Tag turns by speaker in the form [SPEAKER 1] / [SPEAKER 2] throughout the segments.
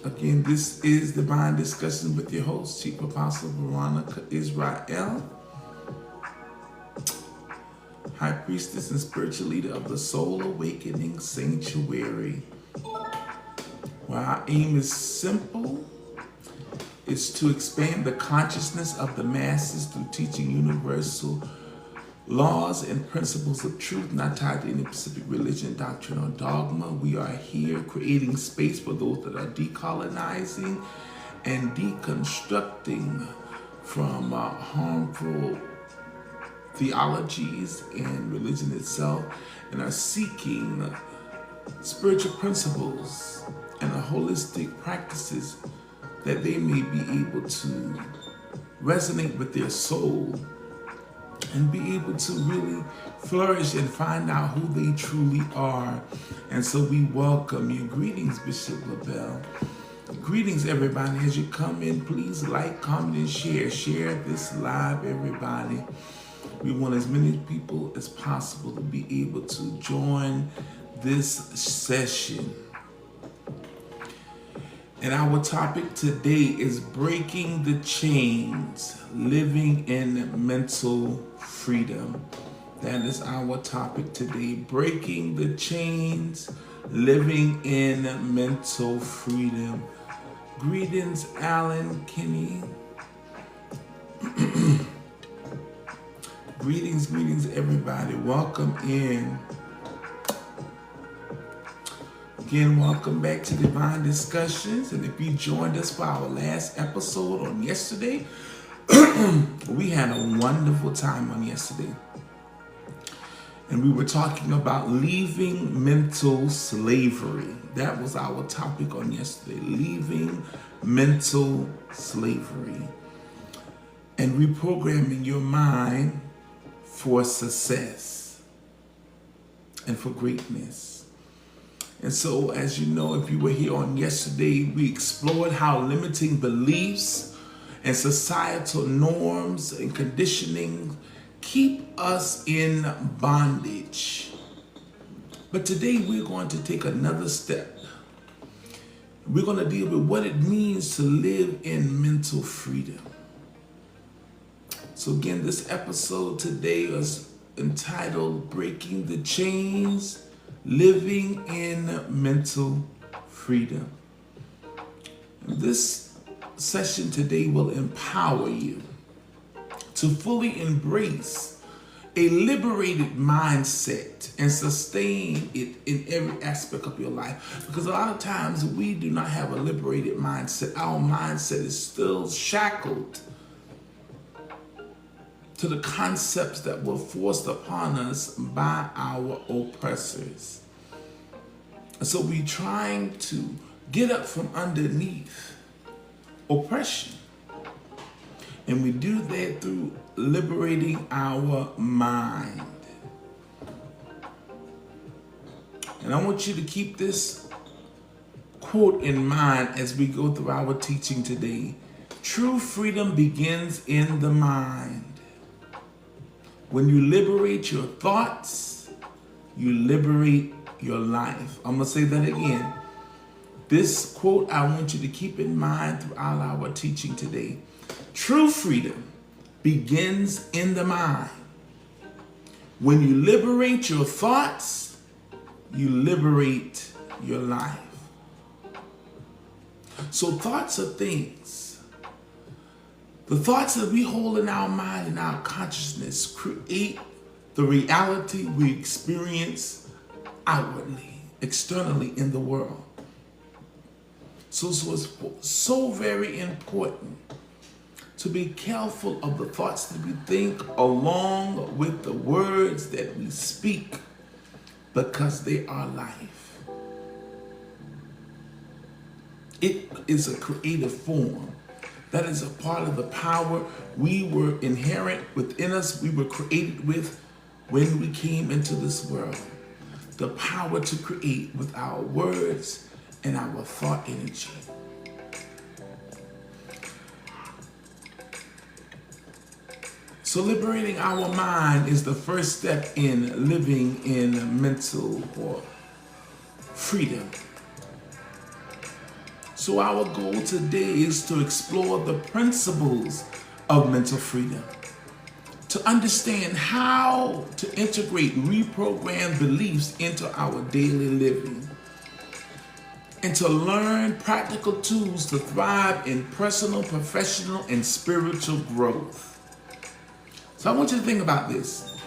[SPEAKER 1] Again, this is Divine Discussion with your host, Chief Apostle Veronica Yisrael, High Priestess and Spiritual Leader of the Soul Awakening Sanctuary. Well, our aim is simple. It's to expand the consciousness of the masses through teaching universal laws and principles of truth, not tied to any specific religion, doctrine, or dogma. We are here creating space for those that are decolonizing and deconstructing from harmful theologies and religion itself, and are seeking spiritual principles and holistic practices that they may be able to resonate with their soul and be able to really flourish and find out who they truly are. And so we welcome you. Greetings, Bishop LaBelle. Greetings, everybody. As you come in, please like, comment, and share. Share this live, everybody. We want as many people as possible to be able to join this session. And our topic today is breaking the chains, living in mental freedom. That is our topic today, breaking the chains, living in mental freedom. Greetings, Alan Kinney. Greetings, everybody. Welcome in. Again, welcome back to Divine Discussions. And if you joined us for our last episode on yesterday, we had a wonderful time on yesterday. And we were talking about leaving mental slavery. That was our topic on yesterday, leaving mental slavery. And reprogramming your mind for success and for greatness. And so, as you know, if you were here on yesterday, we explored how limiting beliefs and societal norms and conditioning keep us in bondage. But today we're going to take another step. We're going to deal with what it means to live in mental freedom. So again, this episode today is entitled Breaking the Chains, Living in Mental Freedom. This session today will empower you to fully embrace a liberated mindset and sustain it in every aspect of your life. Because a lot of times we do not have a liberated mindset. Our mindset is still shackled to the concepts that were forced upon us by our oppressors. And so we're trying to get up from underneath oppression. And we do that through liberating our mind. And I want you to keep this quote in mind as we go through our teaching today. True freedom begins in the mind. When you liberate your thoughts, you liberate your life. I'm going to say that again. This quote I want you to keep in mind throughout our teaching today. True freedom begins in the mind. When you liberate your thoughts, you liberate your life. So thoughts are things. The thoughts that we hold in our mind and our consciousness create the reality we experience outwardly, externally in the world. So it's so very important to be careful of the thoughts that we think along with the words that we speak, because they are life. It is a creative form. That is a part of the power we were inherent within us, we were created with when we came into this world. The power to create with our words and our thought energy. So liberating our mind is the first step in living in mental freedom. So our goal today is to explore the principles of mental freedom, to understand how to integrate reprogrammed beliefs into our daily living, and to learn practical tools to thrive in personal, professional, and spiritual growth. So I want you to think about this.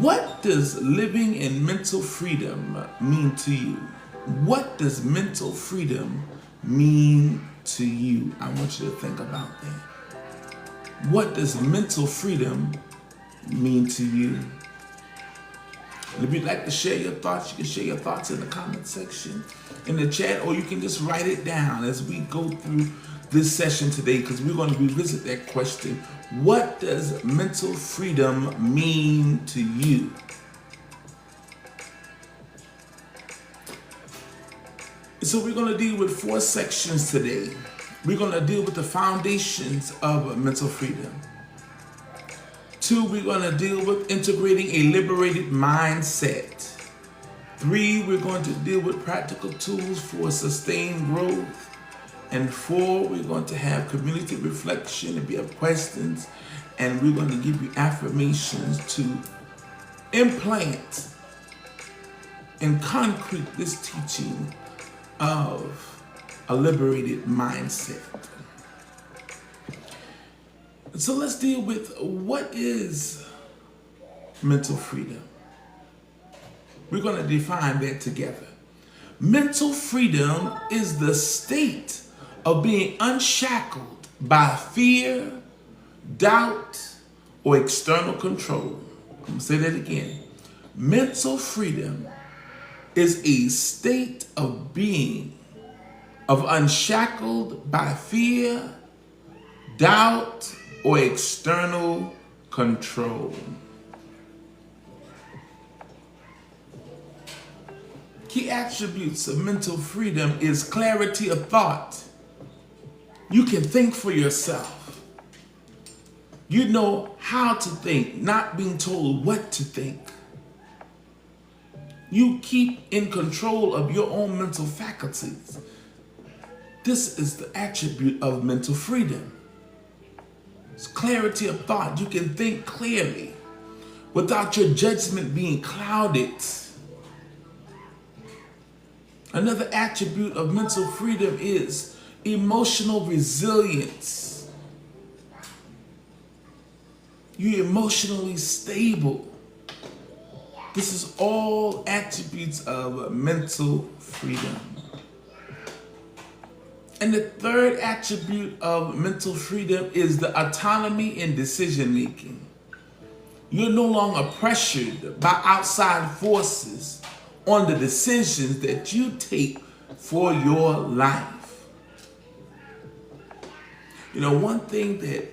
[SPEAKER 1] What does living in mental freedom mean to you? What does mental freedom mean to you? I want you to think about that. What does mental freedom mean to you? And if you'd like to share your thoughts, you can share your thoughts in the comment section, in the chat, or you can just write it down as we go through this session today, because we're going to revisit that question. What does mental freedom mean to you? So we're going to deal with 4 sections today. We're going to deal with the foundations of mental freedom. 2, we're going to deal with integrating a liberated mindset. 3, we're going to deal with practical tools for sustained growth. And 4, we're going to have community reflection. If you have questions, and we're going to give you affirmations to implant in concrete this teaching of a liberated mindset. So let's deal with what is mental freedom. We're going to define that together. Mental freedom is the state of being unshackled by fear, doubt, or external control. I'm going to say that again. Mental freedom is a state of being unshackled by fear, doubt, or external control. Key attributes of mental freedom is clarity of thought. You can think for yourself. You know how to think, not being told what to think. You keep in control of your own mental faculties. This is the attribute of mental freedom. It's clarity of thought. You can think clearly without your judgment being clouded. Another attribute of mental freedom is emotional resilience. You're emotionally stable. This is all attributes of mental freedom. And the third attribute of mental freedom is the autonomy in decision making. You're no longer pressured by outside forces on the decisions that you take for your life. You know, one thing that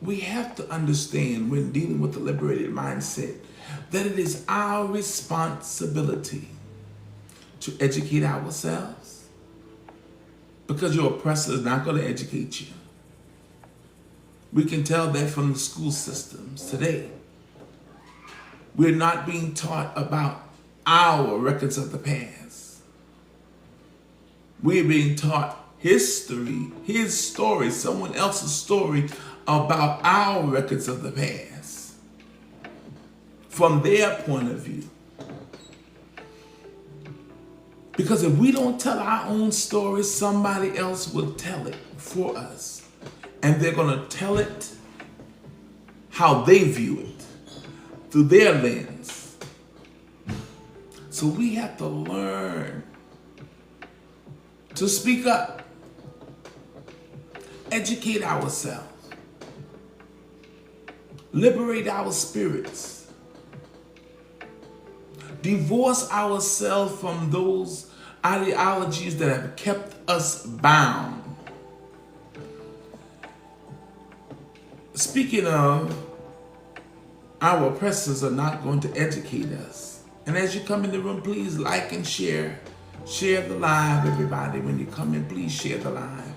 [SPEAKER 1] we have to understand when dealing with the liberated mindset, that it is our responsibility to educate ourselves, because your oppressor is not going to educate you. We can tell that from the school systems today. We're not being taught about our records of the past. We're being taught history, his story, someone else's story about our records of the past from their point of view. Because if we don't tell our own story, somebody else will tell it for us. And they're going to tell it how they view it, through their lens. So we have to learn to speak up, educate ourselves, liberate our spirits, divorce ourselves from those ideologies that have kept us bound. Speaking of, our oppressors are not going to educate us. And as you come in the room, please like and share. Share the live, everybody. When you come in, please share the live.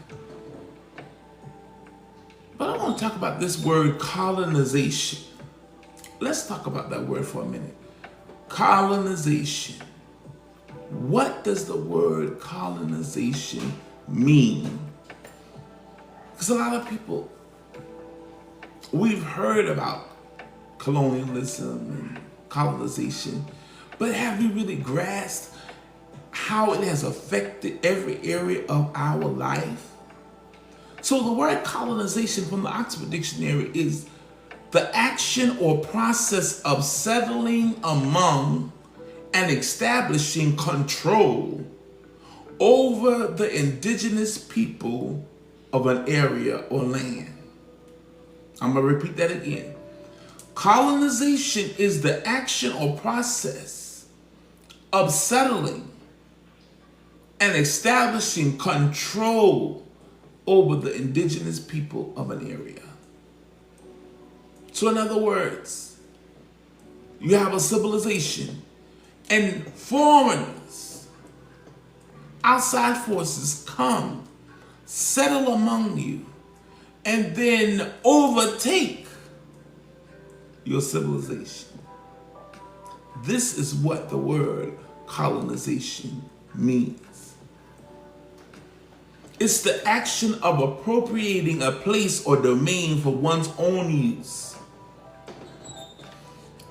[SPEAKER 1] But I want to talk about this word, colonization. Let's talk about that word for a minute. Colonization. What does the word colonization mean? Because a lot of people, we've heard about colonialism and colonization, but have we really grasped how it has affected every area of our life? So the word colonization from the Oxford Dictionary is the action or process of settling among and establishing control over the indigenous people of an area or land. I'm going to repeat that again. Colonization is the action or process of settling and establishing control over the indigenous people of an area. So in other words, you have a civilization and foreigners, outside forces come, settle among you, and then overtake your civilization. This is what the word colonization means. It's the action of appropriating a place or domain for one's own use.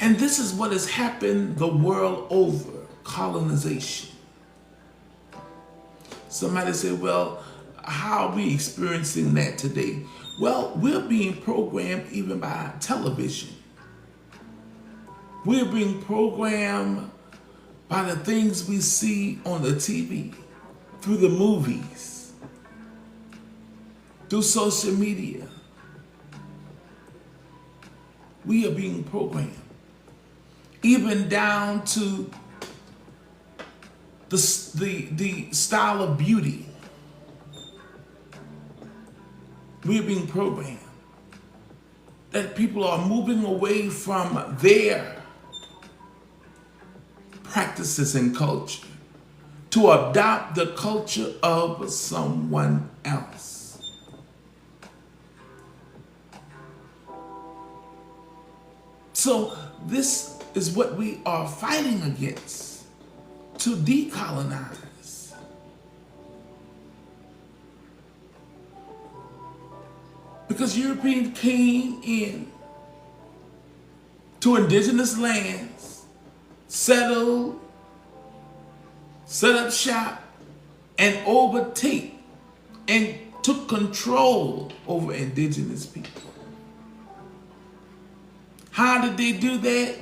[SPEAKER 1] And this is what has happened the world over, colonization. Somebody said, well, how are we experiencing that today? Well, we're being programmed even by television. We're being programmed by the things we see on the TV, through the movies, through social media. We are being programmed. Even down to the style of beauty. We're being programmed. That people are moving away from their practices and culture to adopt the culture of someone else. So this is what we are fighting against, to decolonize. Because Europeans came in to indigenous lands, settled, set up shop, and overtake and took control over indigenous people. How did they do that?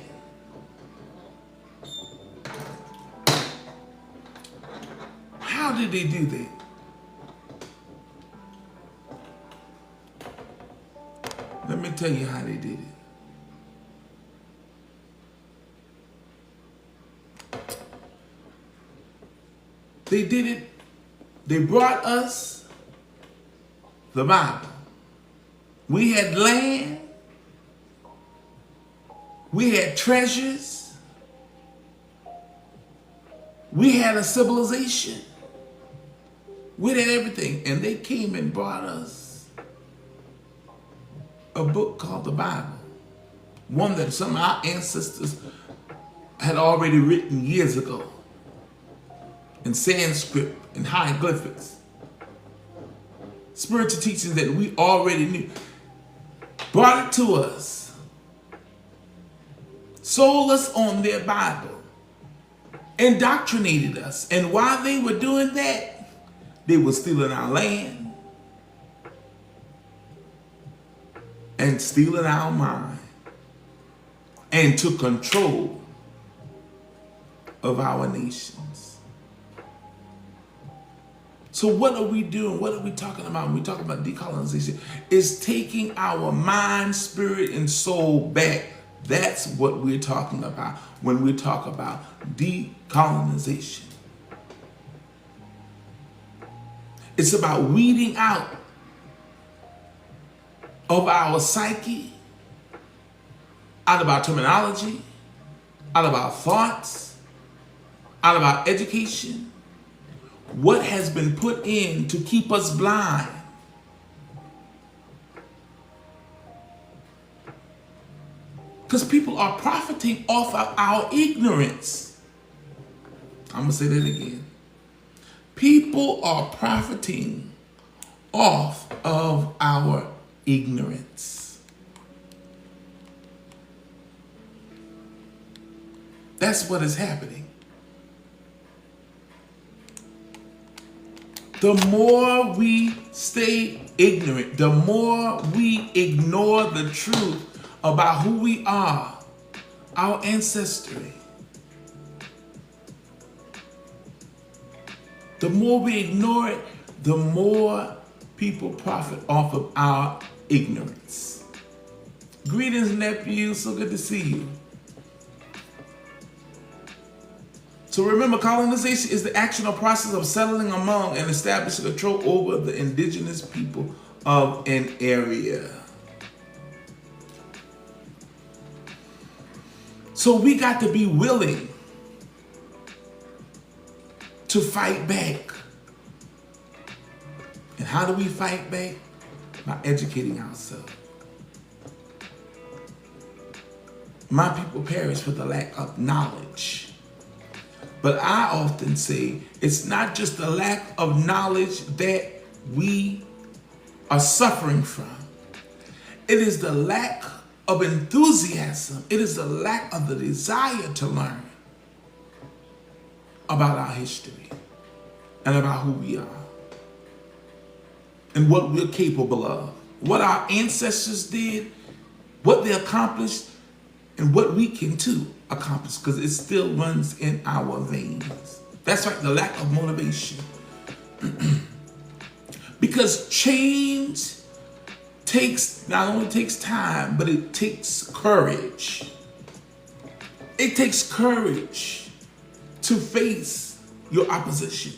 [SPEAKER 1] How did they do that? Let me tell you how they did it. They did it. They brought us the Bible. We had land. We had treasures. We had a civilization. We had everything. And they came and brought us a book called the Bible. One that some of our ancestors had already written years ago in Sanskrit and hieroglyphics. Spiritual teachings that we already knew. Brought it to us. Sold us on their Bible. Indoctrinated us. And while they were doing that, they were stealing our land and stealing our mind and took control of our nations. So what are we doing? What are we talking about when we talk about decolonization? It's taking our mind, spirit, and soul back. That's what we're talking about when we talk about decolonization. It's about weeding out of our psyche, out of our terminology, out of our thoughts, out of our education, what has been put in to keep us blind. Because people are profiting off of our ignorance. I'm going to say that again. People are profiting off of our ignorance. That's what is happening. The more we stay ignorant, the more we ignore the truth about who we are, our ancestry. The more we ignore it, the more people profit off of our ignorance. Greetings, nephew. So good to see you. So remember, colonization is the action or process of settling among and establishing control over the indigenous people of an area. So we got to be willing to fight back. And how do we fight back? By educating ourselves. My people perish for the lack of knowledge. But I often say it's not just the lack of knowledge that we are suffering from. It is the lack of enthusiasm. It is the lack of the desire to learn about our history and about who we are and what we're capable of, what our ancestors did, what they accomplished, and what we can too accomplish, because it still runs in our veins. That's right, the lack of motivation. Because change not only takes time, but it takes courage. It takes courage to face your opposition.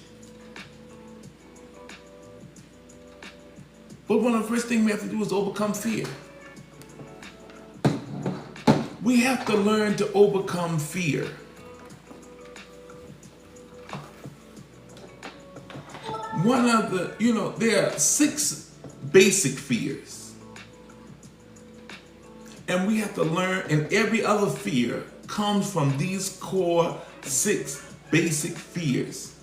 [SPEAKER 1] But one of the first things we have to do is overcome fear. We have to learn to overcome fear. One of the, there are 6 basic fears. And we have to learn, and every other fear comes from these core 6 basic fears.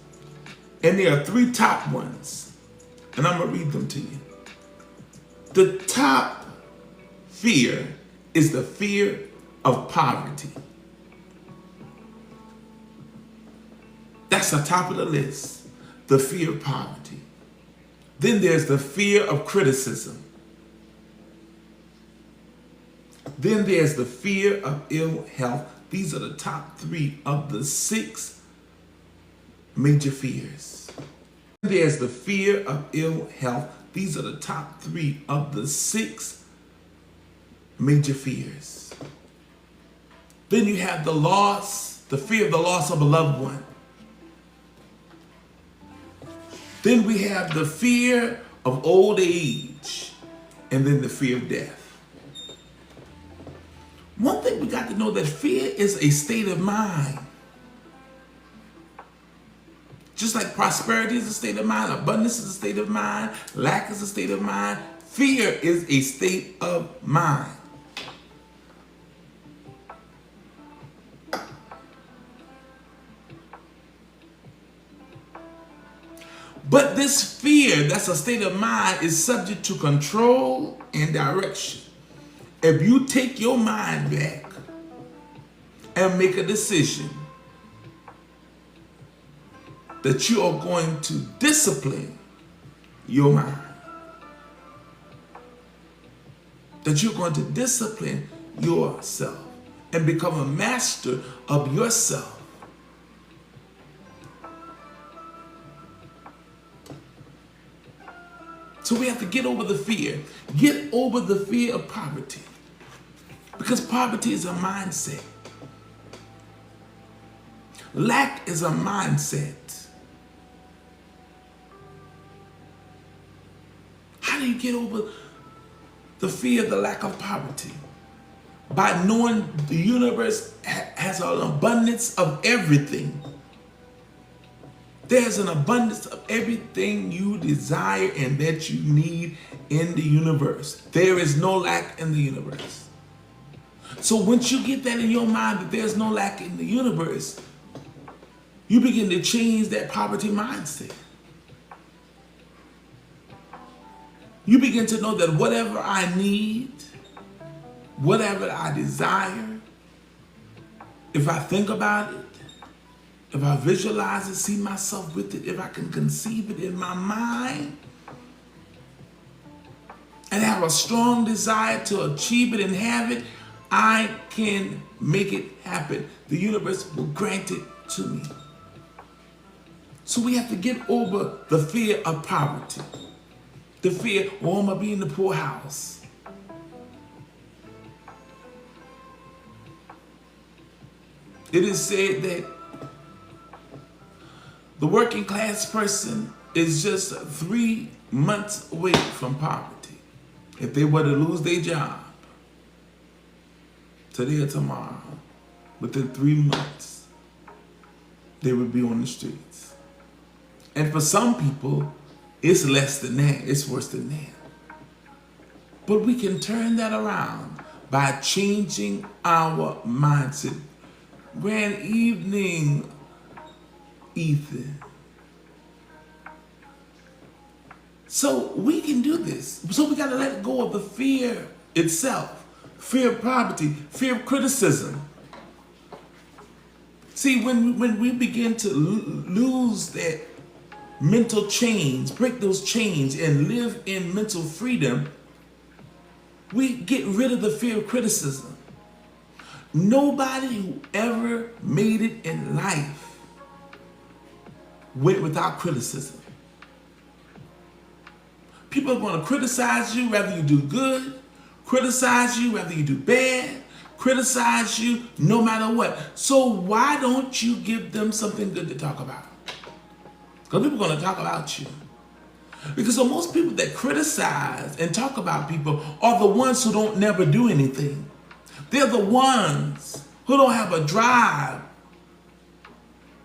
[SPEAKER 1] And there are 3 top ones. And I'm going to read them to you. The top fear is the fear of poverty. That's the top of the list, the fear of poverty. Then there's the fear of criticism. Then there's the fear of ill health. These are the top 3 of the 6 major fears. There's the fear of ill health. These are the top 3 of the 6 major fears. Then you have the fear of the loss of a loved one. Then we have the fear of old age, and then the fear of death. One thing we got to know, that fear is a state of mind. Just like prosperity is a state of mind, abundance is a state of mind, lack is a state of mind, fear is a state of mind. But this fear, that's a state of mind, is subject to control and direction. If you take your mind back and make a decision that you are going to discipline your mind, that you're going to discipline yourself and become a master of yourself, so we have to get over the fear. Get over the fear of poverty. Because poverty is a mindset. Lack is a mindset. How do you get over the fear of the lack of poverty? By knowing the universe has an abundance of everything. There's an abundance of everything you desire and that you need in the universe. There is no lack in the universe. So once you get that in your mind, that there's no lack in the universe, you begin to change that poverty mindset. You begin to know that whatever I need, whatever I desire, if I think about it, if I visualize it, see myself with it, if I can conceive it in my mind, and have a strong desire to achieve it and have it, I can make it happen. The universe will grant it to me. So we have to get over the fear of poverty. The fear, oh, I'm going to be in the poorhouse. It is said that the working class person is just 3 months away from poverty. If they were to lose their job today or tomorrow, within 3 months, they would be on the streets. And for some people, it's less than that. It's worse than that. But we can turn that around by changing our mindset. Grand evening, Ethan. So we can do this. So we got to let go of the fear itself. Fear of poverty, fear of criticism. See, when we begin to lose that mental chains, break those chains and live in mental freedom, we get rid of the fear of criticism. Nobody who ever made it in life went without criticism. People are going to criticize you whether you do good, criticize you whether you do bad, criticize you no matter what. So why don't you give them something good to talk about? Because people are going to talk about you. Because so most people that criticize and talk about people are the ones who don't never do anything. They're the ones who don't have a drive.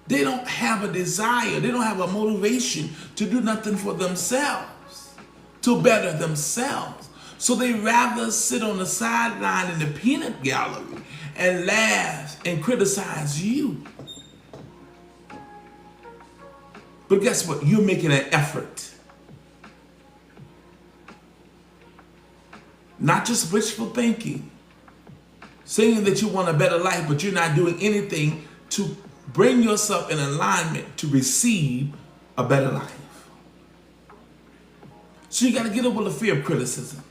[SPEAKER 1] They don't have a desire. They don't have a motivation to do nothing for themselves, to better themselves. So they rather sit on the sideline in the peanut gallery and laugh and criticize you. But guess what? You're making an effort. Not just wishful thinking, saying that you want a better life, but you're not doing anything to bring yourself in alignment to receive a better life. So you got to get over the fear of criticism.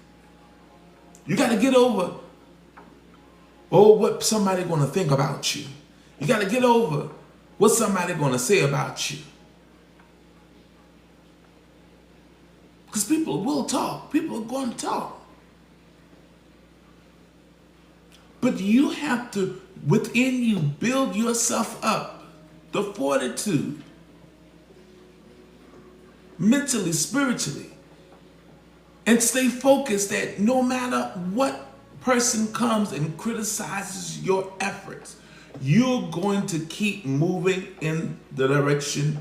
[SPEAKER 1] You got to get over, what somebody going to think about you. You got to get over what somebody going to say about you. Because people will talk. People are going to talk. But you have to, within you, build yourself up, the fortitude, mentally, spiritually, and stay focused that no matter what person comes and criticizes your efforts, you're going to keep moving in the direction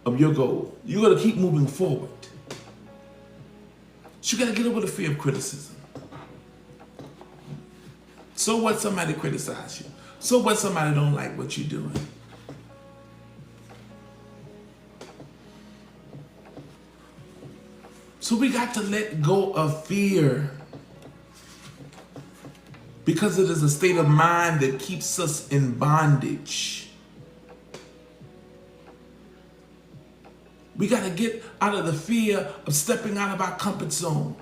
[SPEAKER 1] of your goal. You're going to keep moving forward. So you got to get over the fear of criticism. So what somebody criticize you? So what somebody don't like what you're doing? So we got to let go of fear, because it is a state of mind that keeps us in bondage. We got to get out of the fear of stepping out of our comfort zone.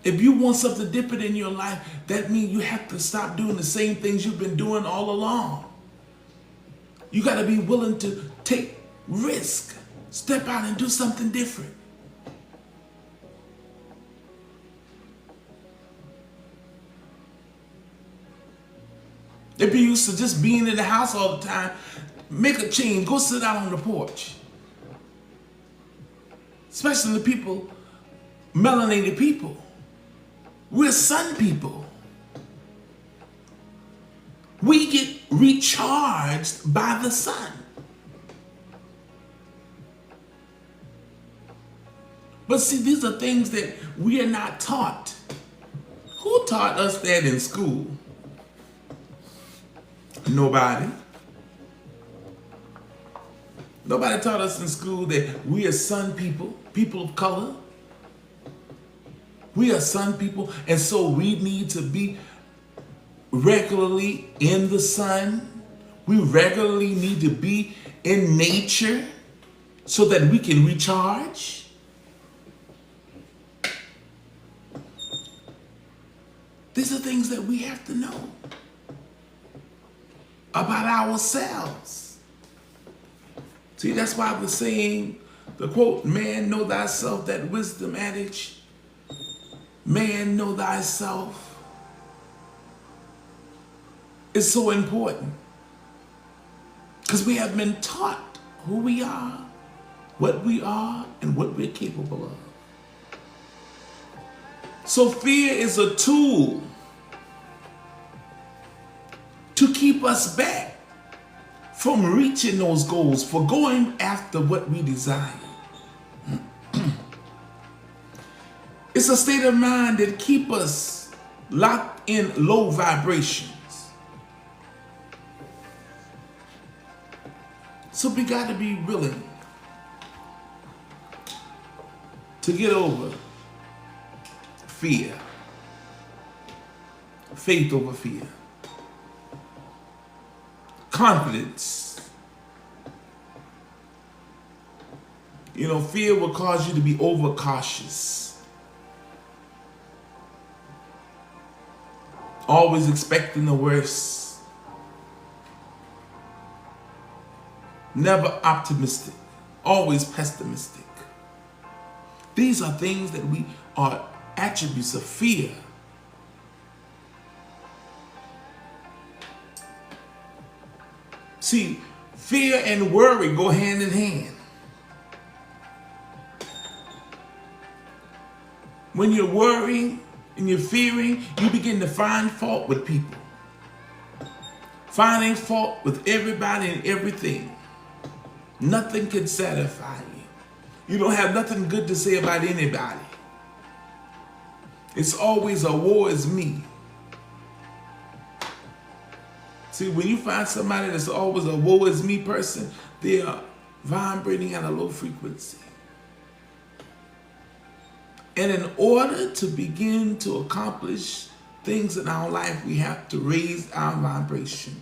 [SPEAKER 1] If you want something different in your life, that means you have to stop doing the same things you've been doing all along. You got to be willing to take risk, step out and do something different. If you're used to just being in the house all the time, make a change. Go sit out on the porch. Especially the people, melanated people. We're sun people. We get recharged by the sun. But see, these are things that we are not taught. Who taught us that in school? Nobody. Nobody taught us in school that we are sun people, people of color. We are sun people, and so we need to be regularly in the sun. We regularly need to be in nature so that we can recharge. These are things that we have to know about ourselves. See, that's why the saying, the quote, "Man, know thyself," that wisdom adage, "Man, know thyself," is so important. Because we have been taught who we are, and what we're capable of. So fear is a tool to keep us back from reaching those goals, for going after what we desire. It's a state of mind that keeps us locked in low vibrations. So we got to be willing to get over fear. Faith over fear. Confidence. Fear will cause you to be overcautious. Always expecting the worst. Never optimistic. Always pessimistic. These are things that we are attributes of fear. See, fear and worry go hand in hand. When you're worrying and you're fearing, you begin to find fault with people. Finding fault with everybody and everything. Nothing can satisfy you. You don't have nothing good to say about anybody. It's always a woe is me. See, when you find somebody that's always a woe is me person, they are vibrating at a low frequency. And in order to begin to accomplish things in our life, we have to raise our vibration.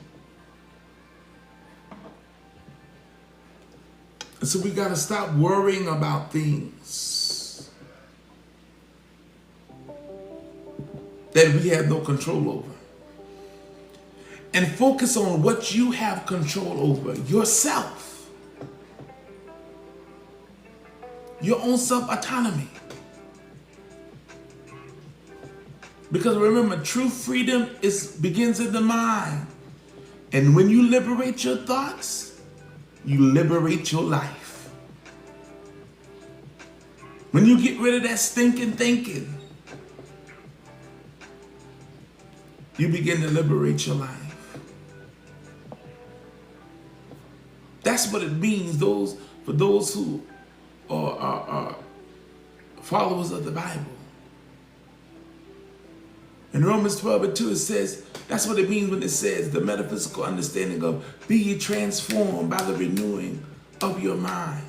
[SPEAKER 1] And so we got to stop worrying about things that we have no control over. And focus on what you have control over, yourself. Your own self-autonomy. Because remember, true freedom begins in the mind. And when you liberate your thoughts, you liberate your life. When you get rid of that stinking thinking, you begin to liberate your life. That's what it means, for those who are followers of the Bible. In Romans 12:2 it says, that's what it means when it says the metaphysical understanding of be ye transformed by the renewing of your mind.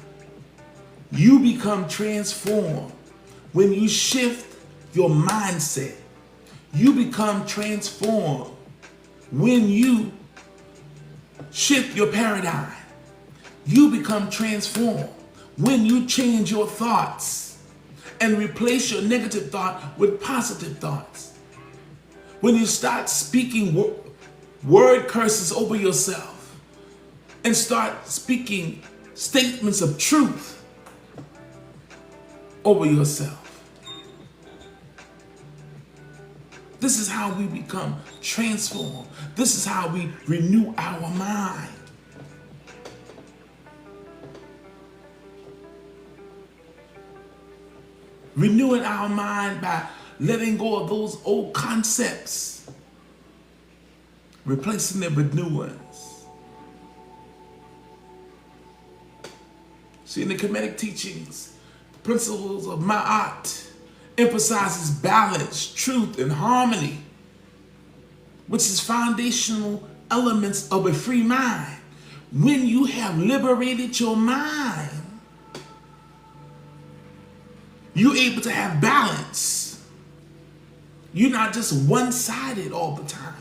[SPEAKER 1] You become transformed when you shift your mindset. You become transformed when you shift your paradigm. You become transformed when you change your thoughts and replace your negative thought with positive thoughts. When you start speaking word curses over yourself and start speaking statements of truth over yourself. This is how we become transformed. This is how we renew our mind. Renewing our mind by letting go of those old concepts, replacing them with new ones. See, in the Kemetic teachings, the principles of Ma'at emphasizes balance, truth, and harmony, which is foundational elements of a free mind. when you have liberated your mind, you're able to have balance. You're not just one-sided all the time.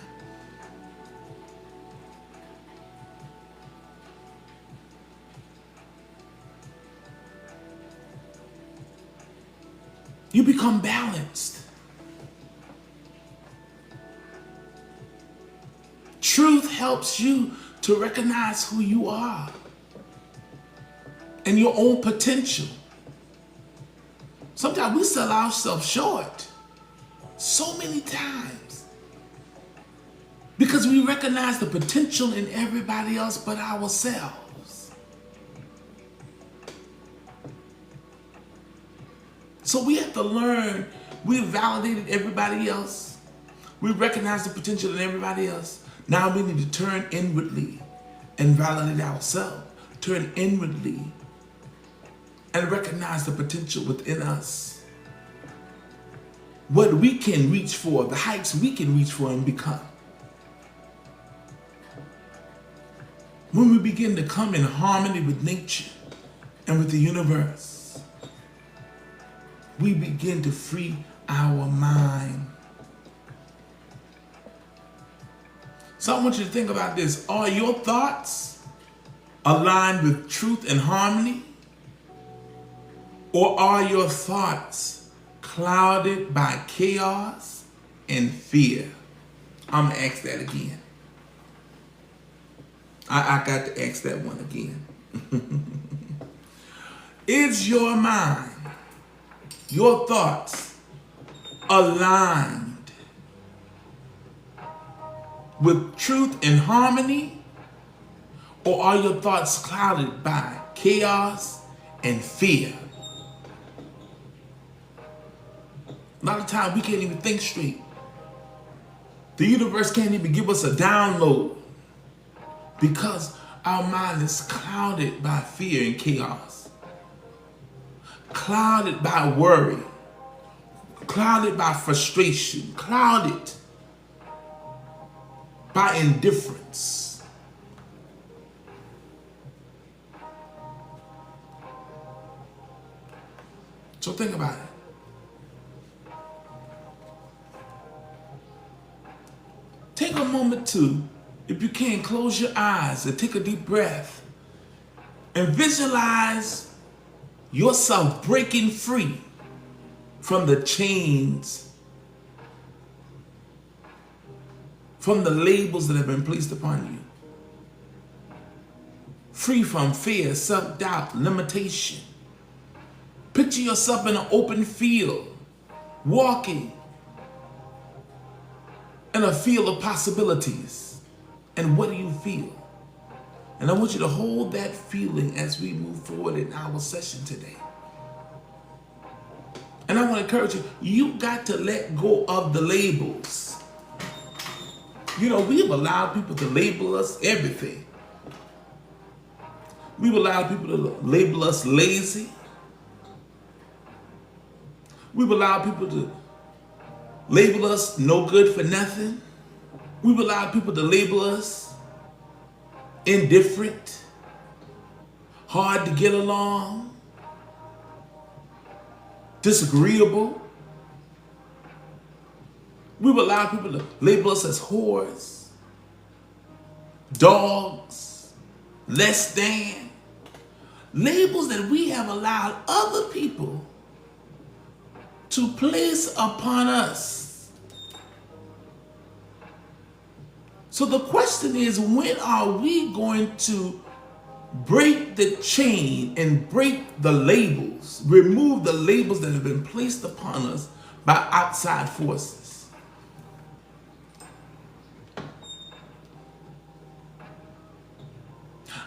[SPEAKER 1] You become balanced. Truth helps you to recognize who you are and your own potential. Sometimes we sell ourselves short so many times because we recognize the potential in everybody else but ourselves. So we have to learn. We've validated everybody else. We recognize the potential in everybody else. Now we need to turn inwardly and validate ourselves. Turn inwardly and recognize the potential within us. What we can reach for, the heights we can reach for and become. When we begin to come in harmony with nature and with the universe, we begin to free our mind. So I want you to think about this. Are your thoughts aligned with truth and harmony? Or are your thoughts clouded by chaos and fear? I'm going to ask that again. I got to ask that one again. Is your mind, your thoughts aligned with truth and harmony? Or are your thoughts clouded by chaos and fear? A lot of times we can't even think straight. The universe can't even give us a download because our mind is clouded by fear and chaos, clouded by worry, clouded by frustration, clouded by indifference. So think about it. Take a moment to, if you can, close your eyes and take a deep breath and visualize yourself breaking free from the chains, from the labels that have been placed upon you. Free from fear, self-doubt, limitation. Picture yourself in an open field, walking in a field of possibilities. And what do you feel? And I want you to hold that feeling as we move forward in our session today. And I want to encourage you, you got to let go of the labels. You know, we've allowed people to label us everything. We've allowed people to label us lazy. We've allowed people to label us no good for nothing. We've allowed people to label us indifferent, hard to get along, disagreeable. We've allowed people to label us as whores, dogs, less than. Labels that we have allowed other people to place upon us. So the question is, when are we going to break the chain and break the labels, remove the labels that have been placed upon us by outside forces?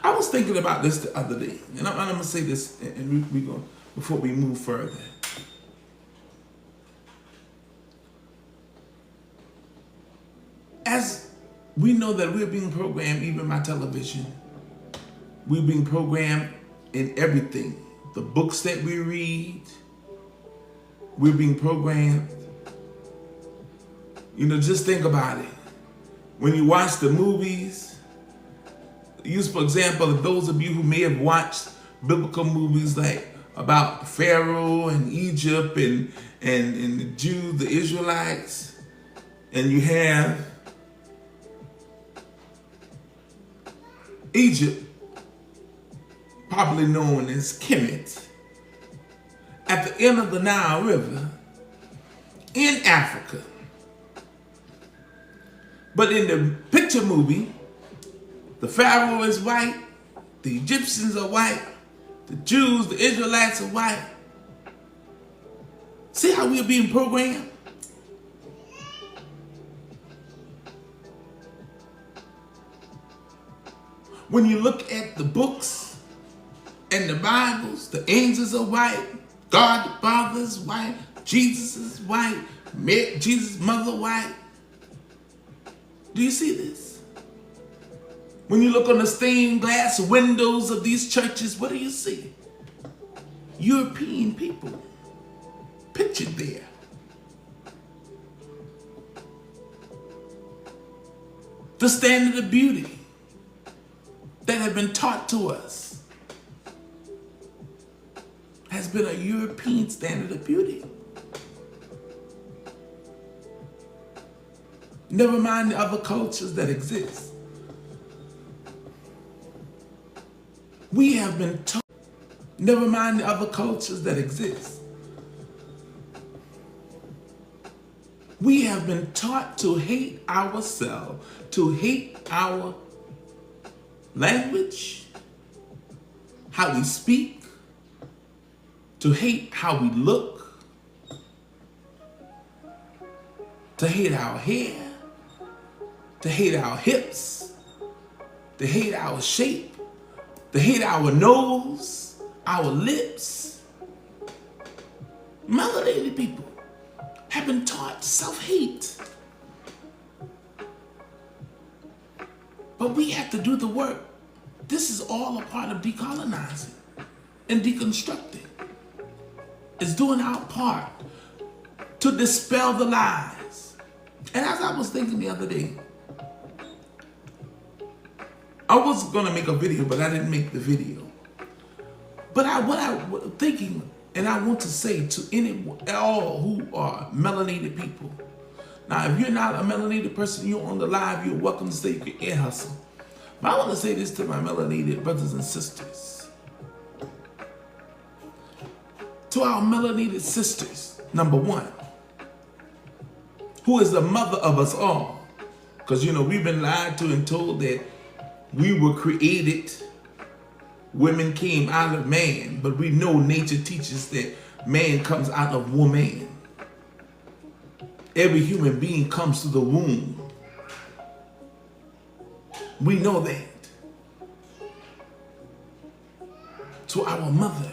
[SPEAKER 1] I was thinking about this the other day, and I'm going to say this, and we go before we move further. As we know that we're being programmed, even by television, we're being programmed in everything. The books that we read, we're being programmed. You know, just think about it. When you watch the movies, use for example, those of you who may have watched biblical movies like about Pharaoh and Egypt and the Jews, the Israelites, and you have Egypt, popularly known as Kemet, at the end of the Nile River in Africa. But in the picture movie, the Pharaoh is white, the Egyptians are white, the Jews, the Israelites are white. See how we are being programmed? When you look at the books and the Bibles, the angels are white, God the Father is white, Jesus is white, Jesus' mother white. Do you see this? When you look on the stained glass windows of these churches, what do you see? European people pictured there. The standard of beauty that have been taught to us has been a European standard of beauty. Never mind the other cultures that exist. We have been taught, never mind the other cultures that exist. We have been taught to hate ourselves, to hate our language, how we speak, to hate how we look, to hate our hair, to hate our hips, to hate our shape, to hate our nose, our lips. Melanated people have been taught self-hate. But we have to do the work. This is all a part of decolonizing and deconstructing. It's doing our part to dispel the lies. And as I was thinking the other day, I was going to make a video, but I didn't make the video. But what I was thinking, and I want to say to all who are melanated people. Now, if you're not a melanated person, you're on the live, you're welcome to say you can ear hustle. But I want to say this to my melanated brothers and sisters. To our melanated sisters, number one, who is the mother of us all. Because, we've been lied to and told that we were created, women came out of man, but we know nature teaches that man comes out of woman. Every human being comes through the womb. We know that. To our mother,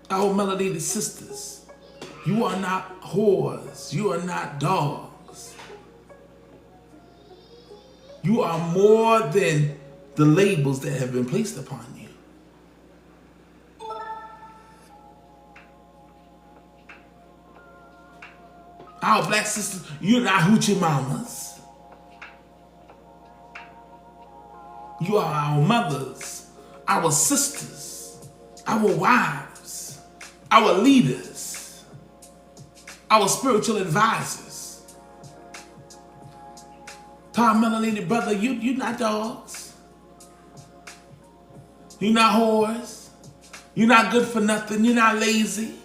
[SPEAKER 1] our melanated sisters, you are not whores, you are not dogs. You are more than the labels that have been placed upon you. Our black sisters, you're not hoochie mamas. You are our mothers, our sisters, our wives, our leaders, our spiritual advisors. To our melanated brother, you're not dogs. You're not whores. You're not good for nothing. You're not lazy.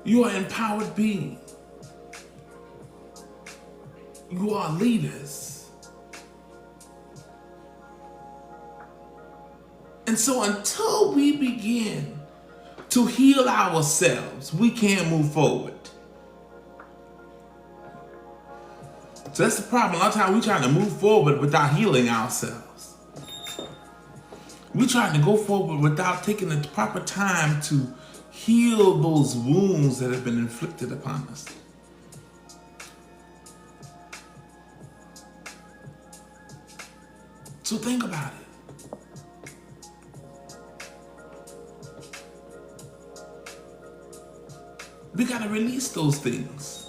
[SPEAKER 1] You are an empowered being. You are leaders. And so until we begin to heal ourselves, we can't move forward. So that's the problem. A lot of times we're trying to move forward without healing ourselves. We're trying to go forward without taking the proper time to heal those wounds that have been inflicted upon us. So think about it. We got to release those things.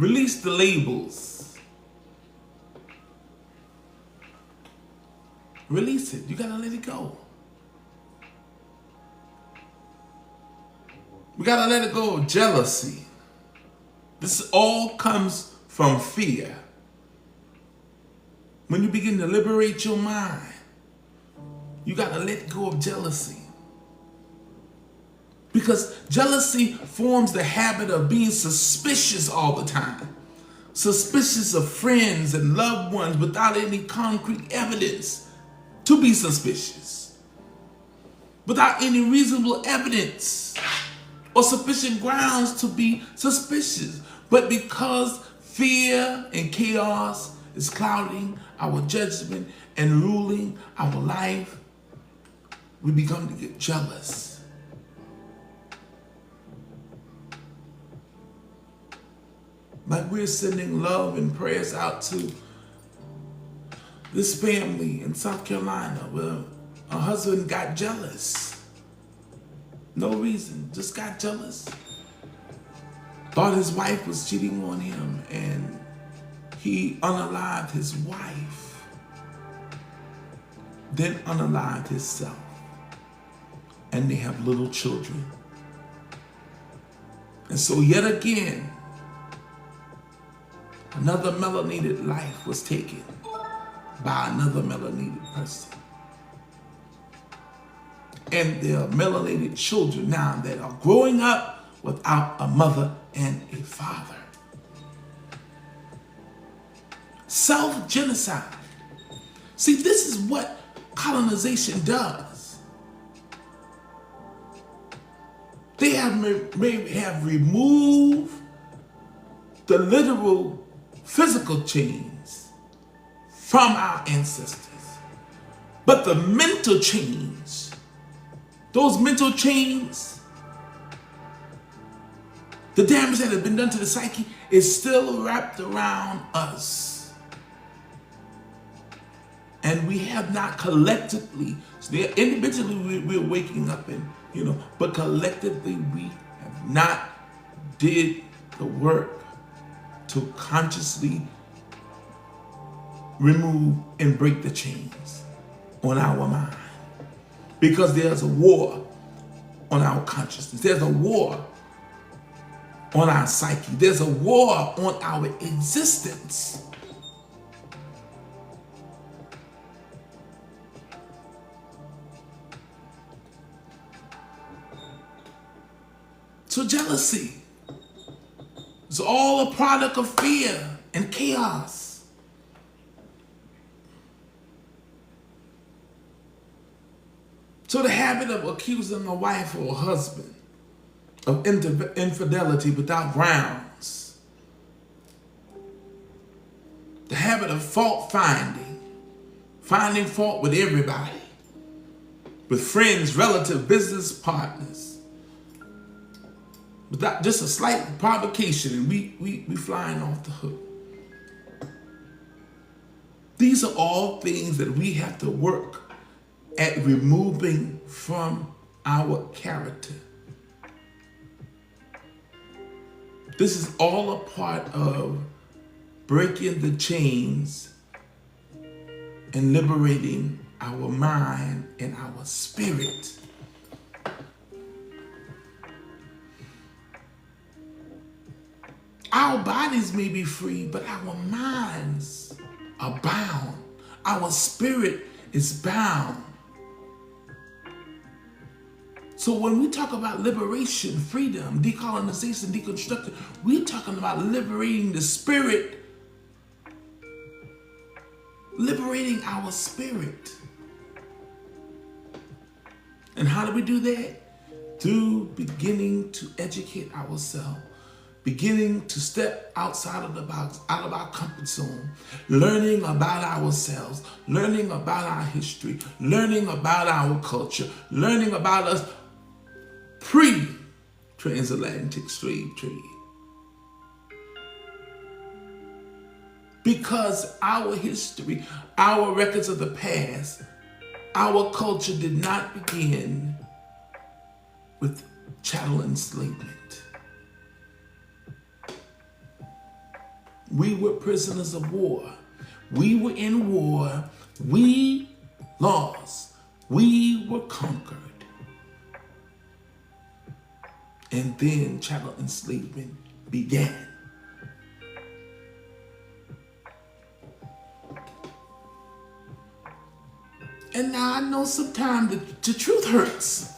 [SPEAKER 1] Release the labels. Release it. You gotta let it go. We gotta let it go of jealousy. This all comes from fear. When you begin to liberate your mind, you gotta let go of jealousy. Because jealousy forms the habit of being suspicious all the time. Suspicious of friends and loved ones without any concrete evidence to be suspicious. Without any reasonable evidence or sufficient grounds to be suspicious. But because fear and chaos is clouding our judgment and ruling our life, we become to get jealous. Like we're sending love and prayers out to this family in South Carolina where a husband got jealous. No reason, just got jealous. Thought his wife was cheating on him and he unalived his wife, then unalived himself. And they have little children. And so yet again, another melanated life was taken by another melanated person. And there are melanated children now that are growing up without a mother and a father. Self-genocide. See, this is what colonization does. They have removed the literal physical chains from our ancestors. But the mental chains, those mental chains, the damage that has been done to the psyche is still wrapped around us. And we have not collectively, so individually we're waking up and, but collectively we have not did the work to consciously remove and break the chains on our mind. Because there's a war on our consciousness. There's a war on our psyche. There's a war on our existence. So jealousy is all a product of fear and chaos. So the habit of accusing a wife or a husband of infidelity without grounds. The habit of fault finding fault with everybody, with friends, relatives, business partners. Without just a slight provocation and we flying off the hook. These are all things that we have to work at removing from our character. This is all a part of breaking the chains and liberating our mind and our spirit. Our bodies may be free, but our minds are bound. Our spirit is bound. So when we talk about liberation, freedom, decolonization, deconstruction, we're talking about liberating the spirit, liberating our spirit. And how do we do that? Through beginning to educate ourselves. Beginning to step outside of the box, out of our comfort zone, learning about ourselves, learning about our history, learning about our culture, learning about us pre-transatlantic slave trade. Because our history, our records of the past, our culture did not begin with chattel enslavement. We were prisoners of war. We were in war. We lost. We were conquered. And then chattel enslavement began. And now I know sometimes the truth hurts.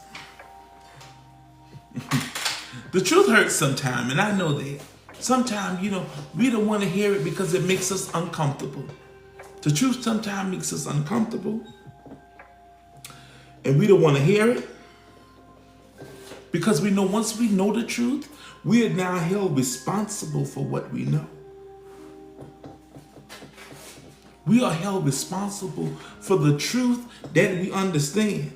[SPEAKER 1] The truth hurts sometimes, and I know that. Sometimes, we don't want to hear it because it makes us uncomfortable. The truth sometimes makes us uncomfortable. And we don't want to hear it. Because we know once we know the truth, we are now held responsible for what we know. We are held responsible for the truth that we understand.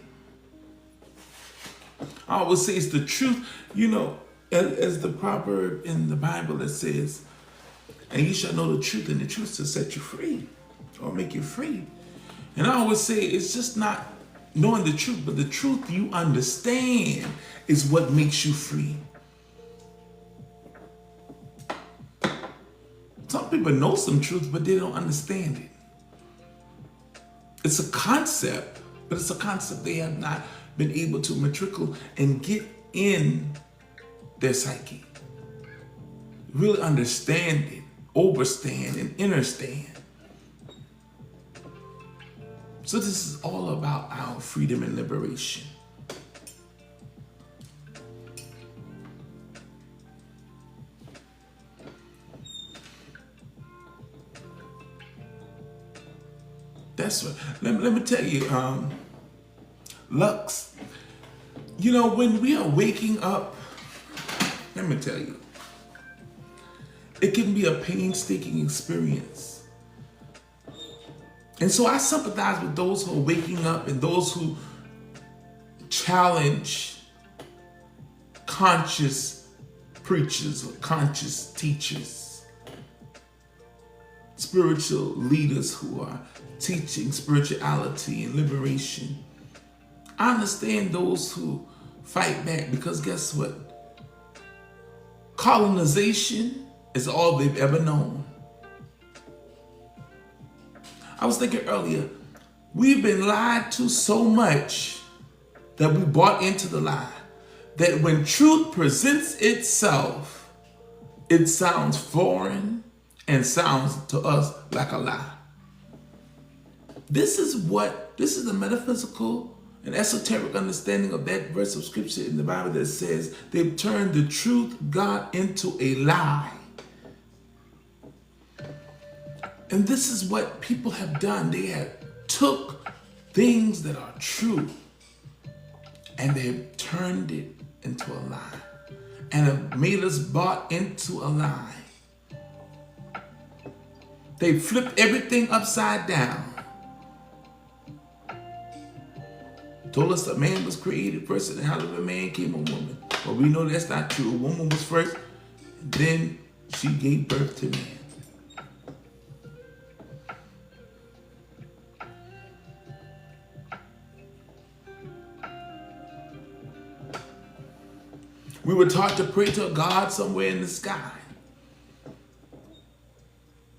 [SPEAKER 1] I always say it's the truth, as the proverb in the Bible that says, and you shall know the truth, and the truth shall set you free or make you free. And I always say it's just not knowing the truth, but the truth you understand is what makes you free. Some people know some truth, but they don't understand it. It's a concept, but it's a concept they have not been able to matriculate and get in their psyche. Really understand it, overstand, and understand. So this is all about our freedom and liberation. That's what, let me tell you, Lux, when we are waking up, let me tell you, it can be a painstaking experience. And so I sympathize with those who are waking up and those who challenge conscious preachers or conscious teachers, spiritual leaders who are teaching spirituality and liberation. I understand those who fight back because guess what? Colonization is all they've ever known. I was thinking earlier, we've been lied to so much that we bought into the lie that when truth presents itself, it sounds foreign and sounds to us like a lie. This is the metaphysical and esoteric understanding of that verse of scripture in the Bible that says they've turned the truth, God, into a lie. And this is what people have done. They have took things that are true and they've turned it into a lie and have made us bought into a lie. They flipped everything upside down. Told us a man was created first, and out of a man came a woman. But we know that's not true. A woman was first, and then she gave birth to man. We were taught to pray to a God somewhere in the sky.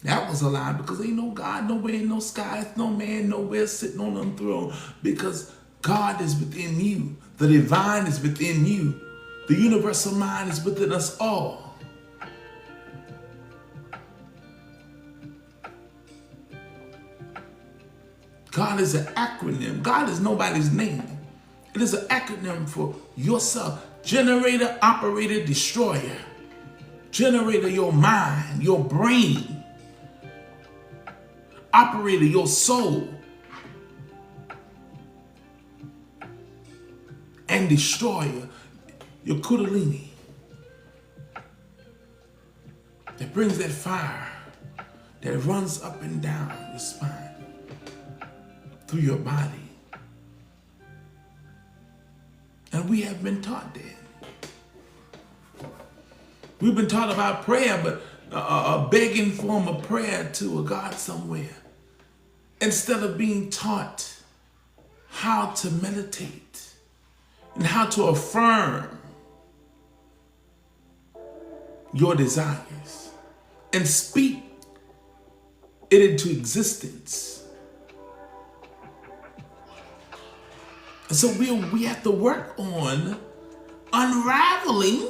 [SPEAKER 1] That was a lie because ain't no God nowhere in no sky, no man nowhere sitting on them throne, because God is within you. The divine is within you. The universal mind is within us all. God is an acronym. God is nobody's name. It is an acronym for yourself. Generator, operator, destroyer. Generator, your mind, your brain. Operator, your soul. And destroyer, your kundalini. That brings that fire that runs up and down your spine, through your body. And we have been taught that. We've been taught about prayer, but a begging form of prayer to a God somewhere, instead of being taught how to meditate and how to affirm your desires and speak it into existence. And so we have to work on unraveling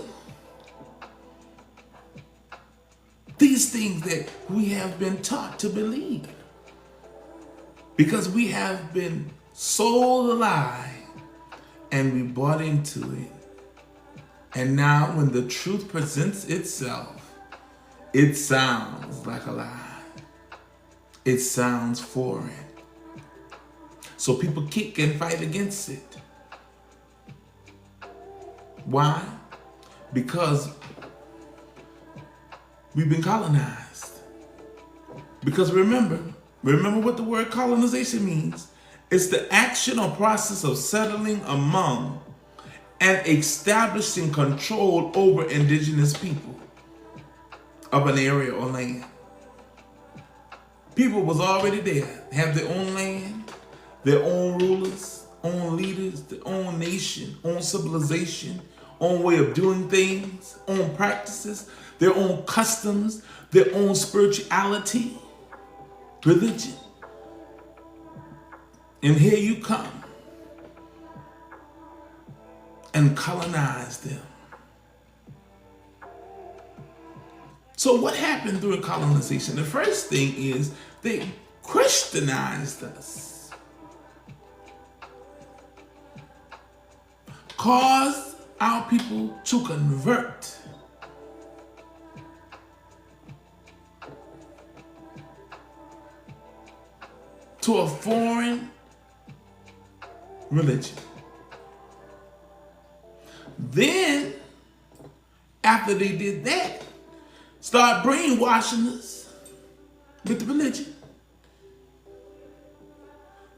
[SPEAKER 1] these things that we have been taught to believe. Because we have been sold a lie and we bought into it. And now when the truth presents itself, it sounds like a lie. It sounds foreign. So people kick and fight against it. Why? Because we've been colonized. Because remember what the word colonization means. It's the action or process of settling among and establishing control over indigenous people of an area or land. People was already there, have their own land, their own rulers, own leaders, their own nation, own civilization, own way of doing things, own practices, their own customs, their own spirituality, religion. And here you come and colonize them. So what happened during colonization? The first thing is they Christianized us. Caused our people to convert. To a foreign religion. Then, after they did that, start brainwashing us with the religion.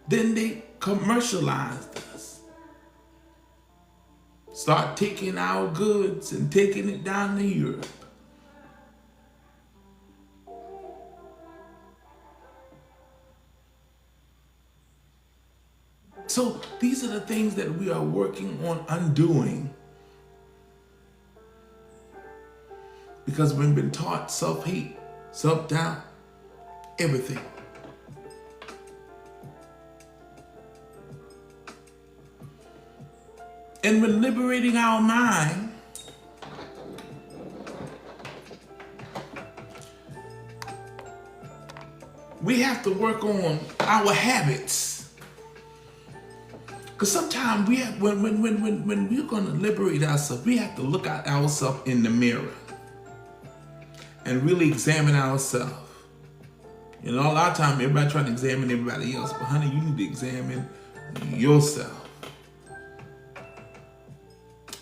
[SPEAKER 1] Then they commercialized us. Start taking our goods and taking it down to Europe. So these are the things that we are working on undoing. Because we've been taught self-hate, self-doubt, everything. And when liberating our mind, we have to work on our habits. Because sometimes we have, when we're going to liberate ourselves, we have to look at ourselves in the mirror and really examine ourselves. You know, a lot of times everybody trying to examine everybody else, but honey, you need to examine yourself.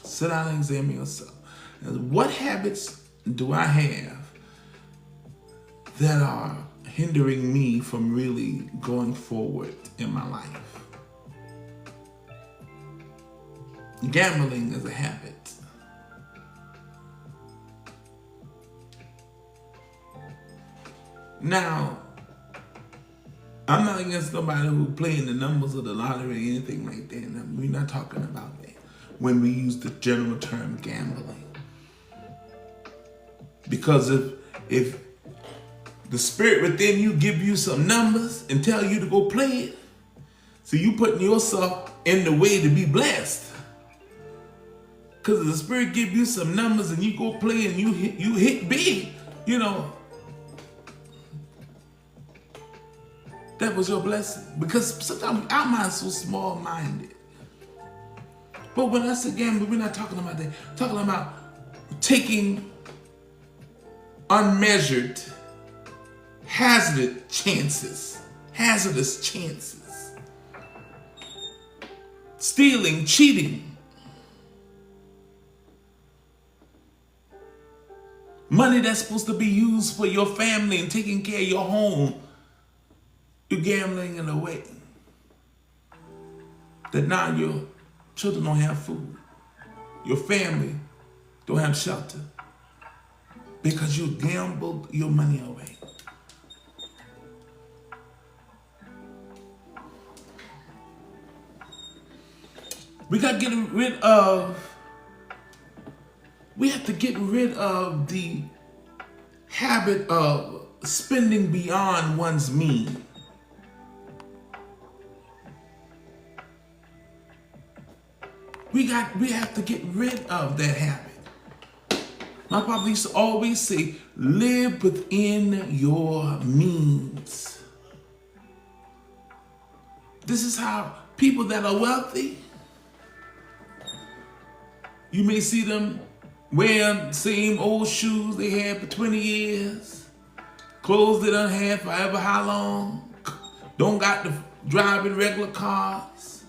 [SPEAKER 1] Sit down and examine yourself. And what habits do I have that are hindering me from really going forward in my life? Gambling is a habit. Now, I'm not against nobody who playing the numbers of the lottery or anything like that. We're not talking about that when we use the general term gambling. Because if the spirit within you give you some numbers and tell you to go play it, so you putting yourself in the way to be blessed. Because if the spirit give you some numbers and you go play and you hit big, you know, that was your blessing. Because sometimes our mind's so small-minded. But when I say gambling, we're not talking about that. We're talking about taking unmeasured, hazardous chances. Stealing, cheating. Money that's supposed to be used for your family and taking care of your home, you're gambling in a way that now your children don't have food. Your family don't have shelter because you gambled your money away. We have to get rid of the habit of spending beyond one's means. We have to get rid of that habit. My papa used to always say, live within your means. This is how people that are wealthy, you may see them wearing the same old shoes they had for 20 years, clothes they done had forever how long, don't got to drive in regular cars,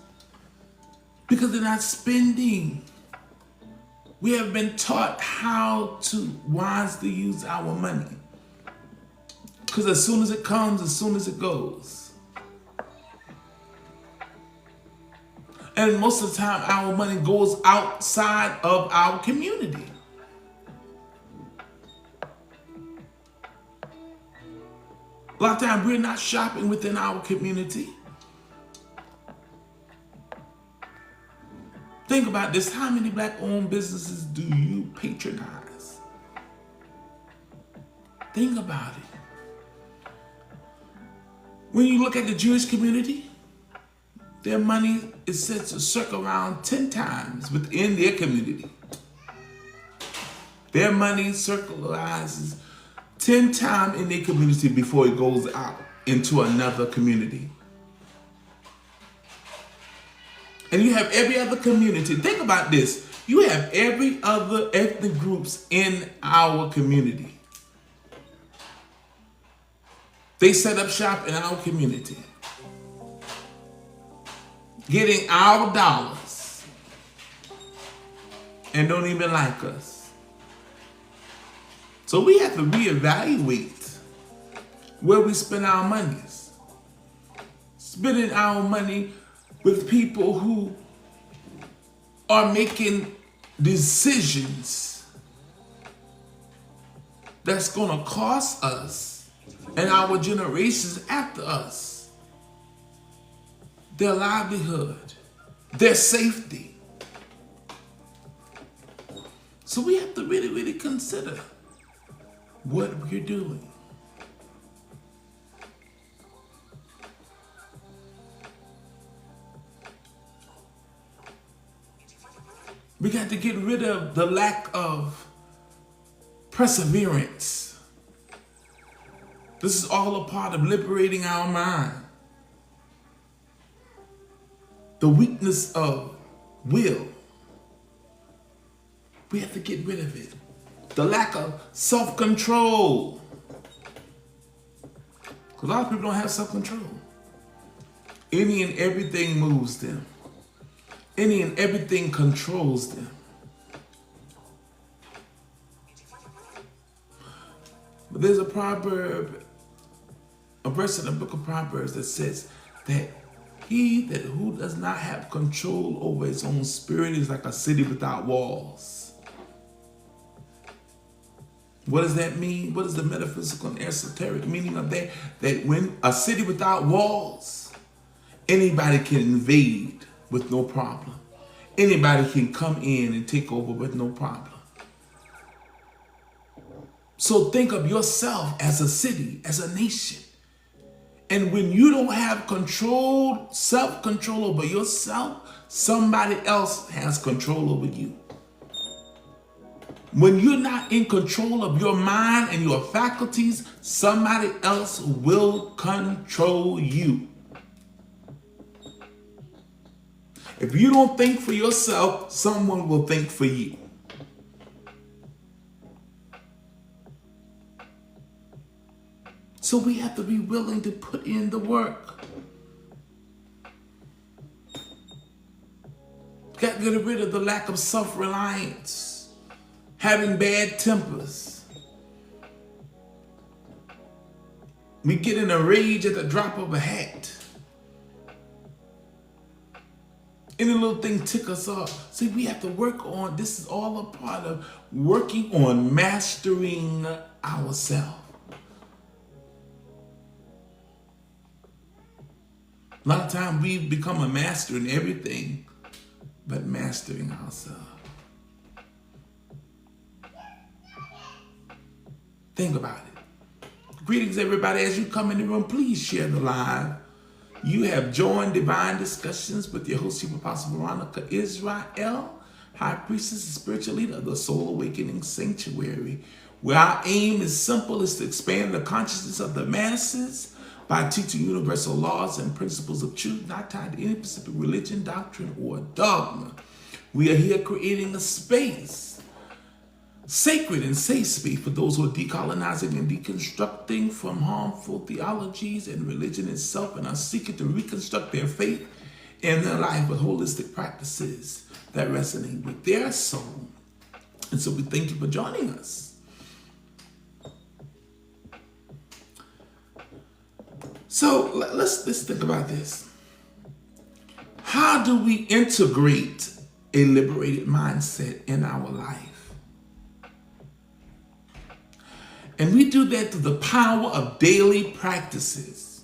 [SPEAKER 1] because they're not spending. We have been taught how to wisely use our money. Because as soon as it comes, as soon as it goes. And most of the time, our money goes outside of our community. A lot of times, we're not shopping within our community. Think about this. How many black-owned businesses do you patronize? Think about it. When you look at the Jewish community, their money is said to circle around 10 times within their community. Their money circularizes 10 times in their community before it goes out into another community. And you have every other community. Think about this. You have every other ethnic groups in our community. They set up shop in our community, getting our dollars, and don't even like us. So we have to reevaluate where we spend our monies. Spending our money with people who are making decisions that's going to cost us and our generations after us their livelihood, their safety. So we have to really, really consider what we're doing. We got to get rid of the lack of perseverance. This is all a part of liberating our mind. The weakness of will. We have to get rid of it. The lack of self-control. Because a lot of people don't have self-control. Any and everything moves them. Any and everything controls them. But there's a proverb, a verse in the book of Proverbs that says that he who does not have control over his own spirit is like a city without walls. What does that mean? What is the metaphysical and esoteric meaning of that? That when a city without walls, anybody can invade with no problem. Anybody can come in and take over with no problem. So think of yourself as a city, as a nation. And when you don't have control, self-control over yourself, somebody else has control over you. When you're not in control of your mind and your faculties, somebody else will control you. If you don't think for yourself, someone will think for you. So we have to be willing to put in the work. Got to get rid of the lack of self-reliance, having bad tempers. We get in a rage at the drop of a hat. Any little thing tick us off. See, we have to work on, this is all a part of working on mastering ourselves. A lot of times we've become a master in everything, but mastering ourselves. Think about it. Greetings, everybody. As you come in the room, please share the live. You have joined Divine Discussions with your host, Apostle Veronica Yisrael, High Priestess and Spiritual Leader of the Soul Awakening Sanctuary, where our aim is simple, is to expand the consciousness of the masses by teaching universal laws and principles of truth, not tied to any specific religion, doctrine, or dogma. We are here creating a space, sacred and safe space for those who are decolonizing and deconstructing from harmful theologies and religion itself, and are seeking to reconstruct their faith and their life with holistic practices that resonate with their soul. And so we thank you for joining us. So let's think about this. How do we integrate a liberated mindset in our life? And we do that through the power of daily practices.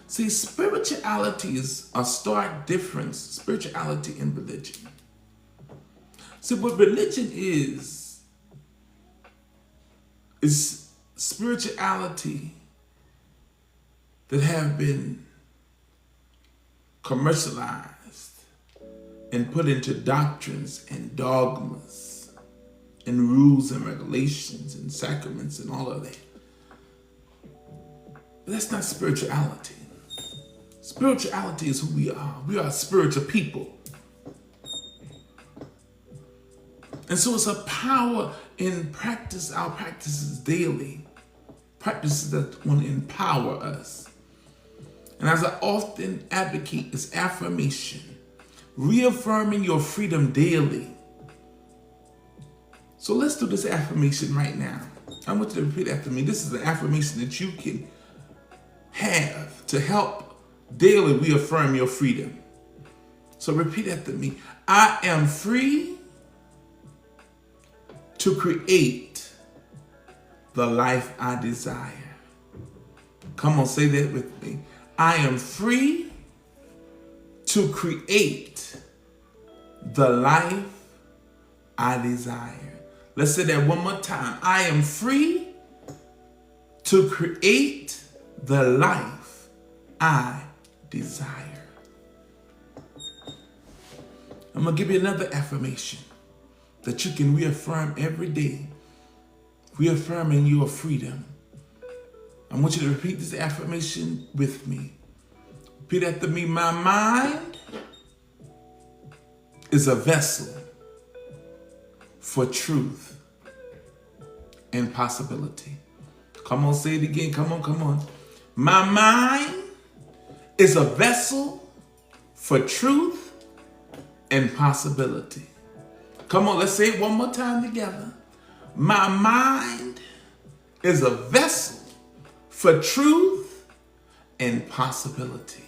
[SPEAKER 1] See, spirituality is a stark difference, spirituality and religion. See, what religion is spirituality that have been commercialized and put into doctrines and dogmas and rules and regulations and sacraments and all of that. But that's not spirituality. Spirituality is who we are. We are spiritual people. And so it's a power in practice, our practices daily. Practices that want to empower us. And as I often advocate, it's affirmation. Reaffirming your freedom daily. So let's do this affirmation right now. I want you to repeat after me. This is an affirmation that you can have to help daily reaffirm your freedom. So repeat after me. I am free to create the life I desire. Come on, say that with me. I am free to create the life I desire. Let's say that one more time. I am free to create the life I desire. I'm going to give you another affirmation that you can reaffirm every day, reaffirming your freedom. I want you to repeat this affirmation with me. Repeat after me. My mind is a vessel for truth and possibility. Come on, say it again. Come on. My mind is a vessel for truth and possibility. Come on, let's say it one more time together. My mind is a vessel for truth and possibility.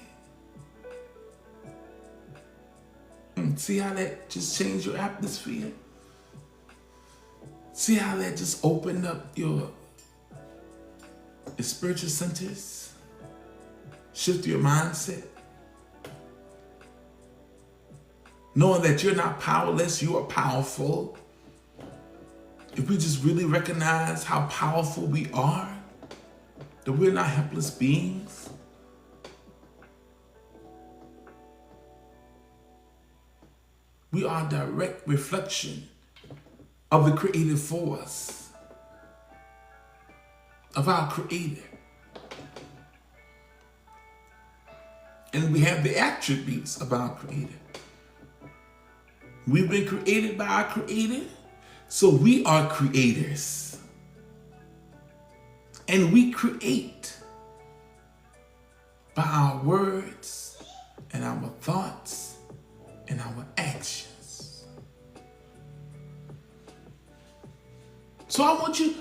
[SPEAKER 1] See how that just changed your atmosphere? See how that just opened up your spiritual centers? Shift your mindset. Knowing that you're not powerless, you are powerful. If we just really recognize how powerful we are, that we're not helpless beings. We are a direct reflection of the creative force, of our Creator. And we have the attributes of our Creator. We've been created by our Creator, so we are creators. And we create by our words and our thoughts and our actions. So I want you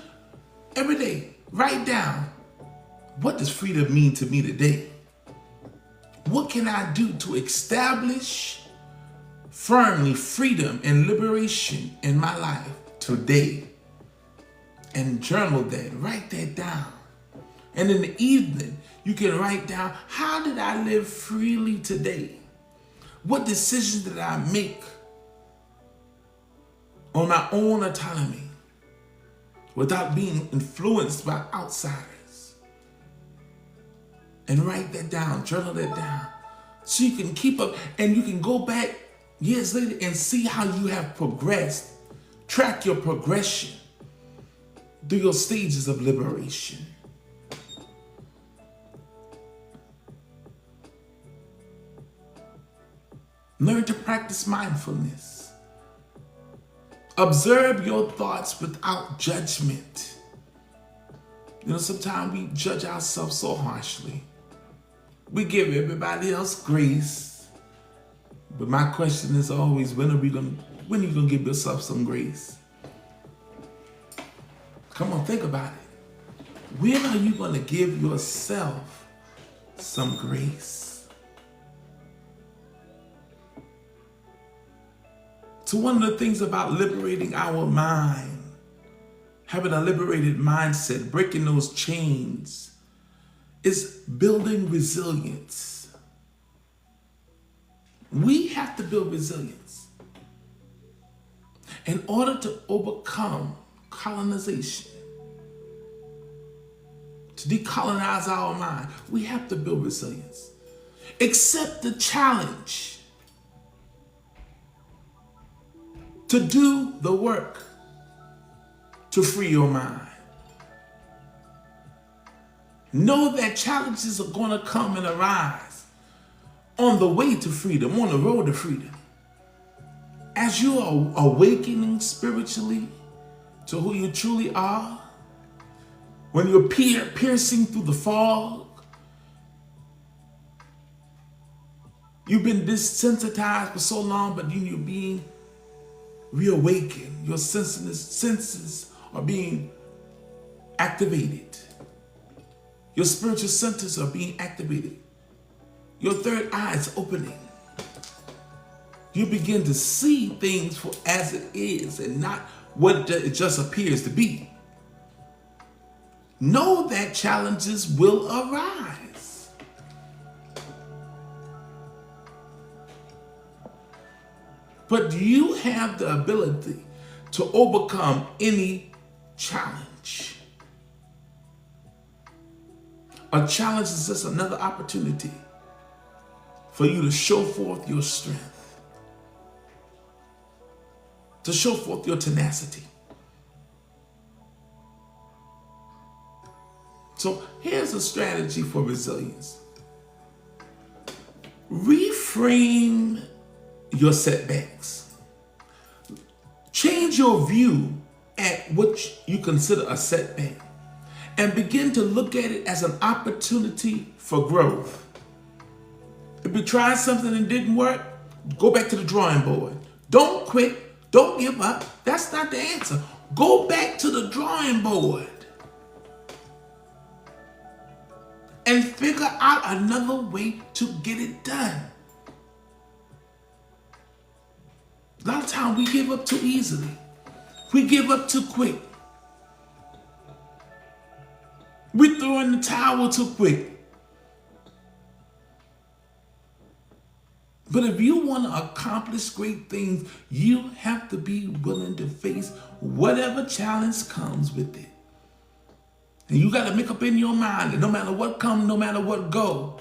[SPEAKER 1] every day, write down, what does freedom mean to me today? What can I do to establish firmly freedom and liberation in my life today? And journal that, write that down. And in the evening, you can write down, how did I live freely today? What decisions did I make on my own autonomy? without being influenced by outsiders. And write that down, journal that down, so you can keep up and you can go back years later and see how you have progressed. Track your progression through your stages of liberation. Learn to practice mindfulness. Observe your thoughts without judgment. Sometimes we judge ourselves so harshly. We give everybody else grace. But my question is always, when are you gonna give yourself some grace? Come on, think about it. When are you gonna give yourself some grace? So one of the things about liberating our mind, having a liberated mindset, breaking those chains, is building resilience. We have to build resilience. In order to overcome colonization, to decolonize our mind, we have to build resilience. Accept the challenge to do the work to free your mind. Know that challenges are going to come and arise on the way to freedom, on the road to freedom. As you are awakening spiritually to who you truly are, when you're piercing through the fog, you've been desensitized for so long, but you're being reawakened. Your senses are being activated. Your spiritual centers are being activated. Your third eye is opening. You begin to see things for as it is and not what it just appears to be. Know that challenges will arise. But you have the ability to overcome any challenge. A challenge is just another opportunity for you to show forth your strength, to show forth your tenacity. So here's a strategy for resilience. Reframe your setbacks. Change your view at what you consider a setback and begin to look at it as an opportunity for growth. If you tried something and didn't work, go back to the drawing board. Don't quit. Don't give up. That's not the answer. Go back to the drawing board and figure out another way to get it done. A lot of times we give up too easily. We give up too quick. We throw in the towel too quick. But if you want to accomplish great things, you have to be willing to face whatever challenge comes with it. And you got to make up in your mind that no matter what comes, no matter what go,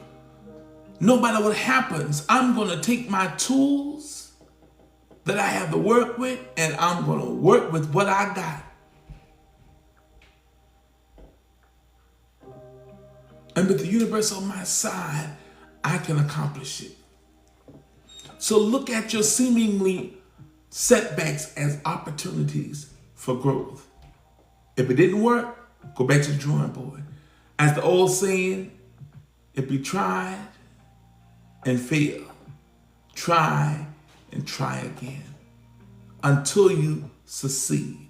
[SPEAKER 1] no matter what happens, I'm going to take my tools that I have to work with and I'm going to work with what I got. And with the universe on my side, I can accomplish it. So look at your seemingly setbacks as opportunities for growth. If it didn't work, go back to the drawing board. As the old saying, if you tried and fail, try and try again until you succeed.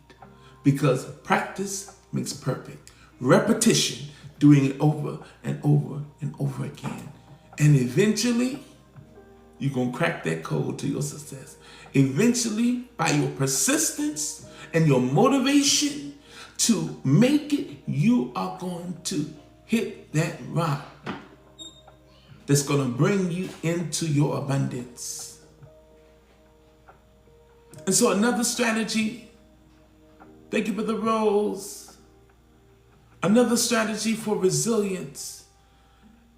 [SPEAKER 1] Because practice makes perfect. Repetition, doing it over and over and over again. And eventually, you're going to crack that code to your success. Eventually, by your persistence and your motivation to make it, you are going to hit that rock that's going to bring you into your abundance. And so another strategy Thank you for the rose. Another strategy for resilience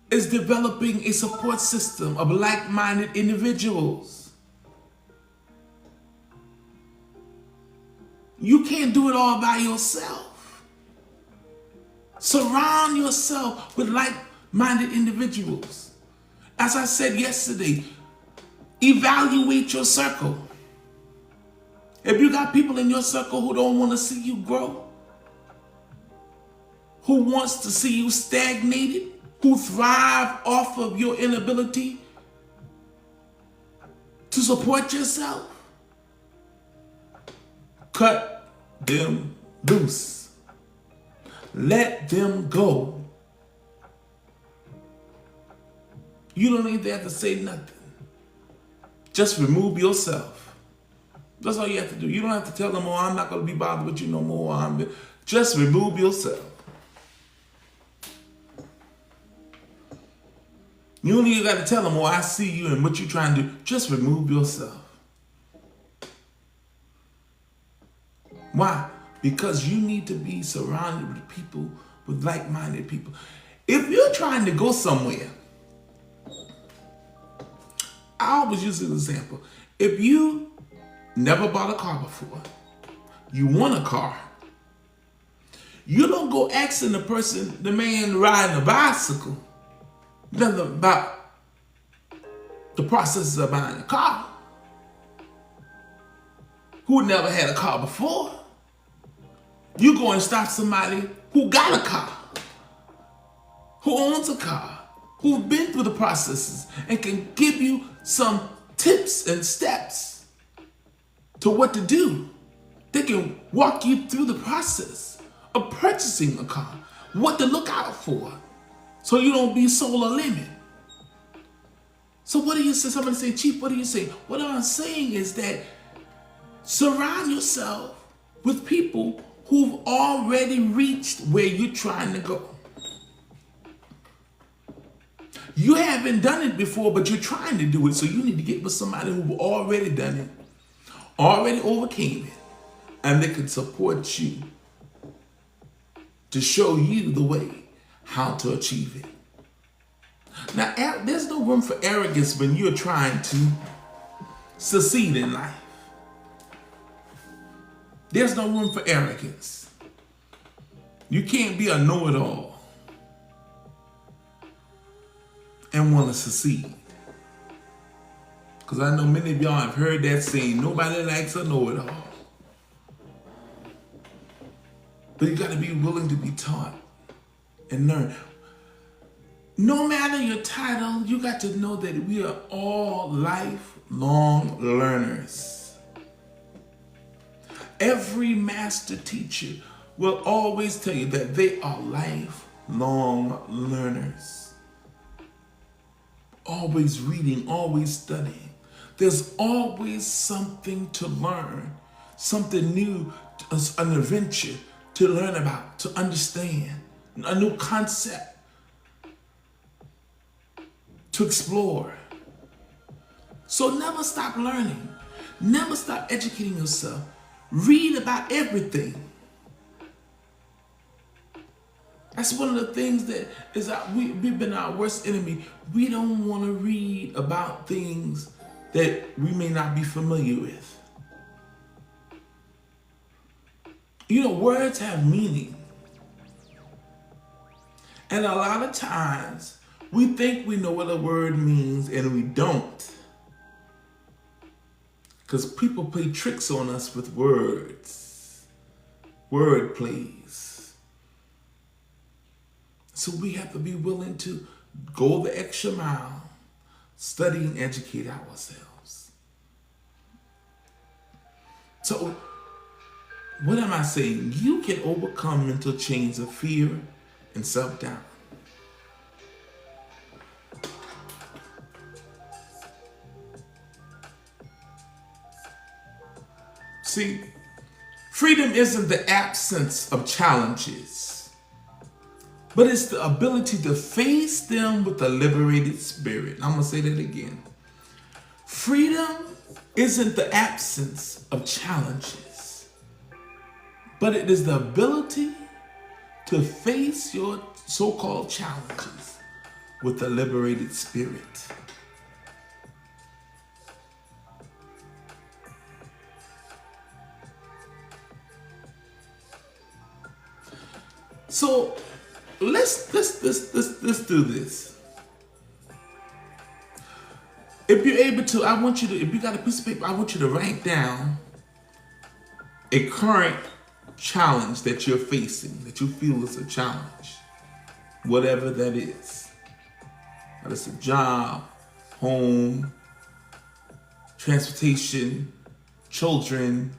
[SPEAKER 1] is developing a support system of like-minded individuals. You can't do it all by yourself. Surround yourself with like-minded individuals. As I said yesterday, evaluate your circle. If you got people in your circle who don't want to see you grow, who wants to see you stagnated, who thrive off of your inability to support yourself, cut them loose. Let them go. You don't even have to say nothing. Just remove yourself. That's all you have to do. You don't have to tell them, oh, I'm not going to be bothered with you no more. Just remove yourself. You don't even got to tell them, oh, I see you and what you're trying to do. Just remove yourself. Why? Because you need to be surrounded with people, with like-minded people. If you're trying to go somewhere, I always use this example. If you never bought a car before, you want a car, you don't go asking the man riding a bicycle, nothing about the process of buying a car, who never had a car before. You go and stop somebody who got a car, who owns a car, who've been through the processes and can give you some tips and steps to what to do. They can walk you through the process of purchasing a car, what to look out for, so you don't be sold a limit. So what do you say? Somebody say, Chief, what do you say? What I'm saying is that surround yourself with people who've already reached where you're trying to go. You haven't done it before, but you're trying to do it, so you need to get with somebody who've already done it, already overcame it, and they can support you to show you the way how to achieve it. Now, there's no room for arrogance when you're trying to succeed in life. There's no room for arrogance. You can't be a know-it-all and want to succeed. Because I know many of y'all have heard that saying, nobody likes a know-it-all. But you got to be willing to be taught and learn. No matter your title, you got to know that we are all lifelong learners. Every master teacher will always tell you that they are lifelong learners. Always reading, always studying. There's always something to learn, something new, an adventure to learn about, to understand, a new concept to explore. So never stop learning. Never stop educating yourself. Read about everything. That's one of the things that is we've been our worst enemy. We don't want to read about things that we may not be familiar with. You know, words have meaning. And a lot of times, we think we know what a word means and we don't. Because people play tricks on us with words, word plays. So we have to be willing to go the extra mile, study and educate ourselves. So what am I saying? You can overcome mental chains of fear and self-doubt. See, freedom isn't the absence of challenges, but it's the ability to face them with a liberated spirit. I'm going to say that again. Freedom isn't the absence of challenges, but it is the ability to face your so-called challenges with a liberated spirit. So let's do this. If you're able to, I want you to, if you got a piece of paper, I want you to write down a current challenge that you're facing, that you feel is a challenge, whatever that is. Whether it's a job, home, transportation, children,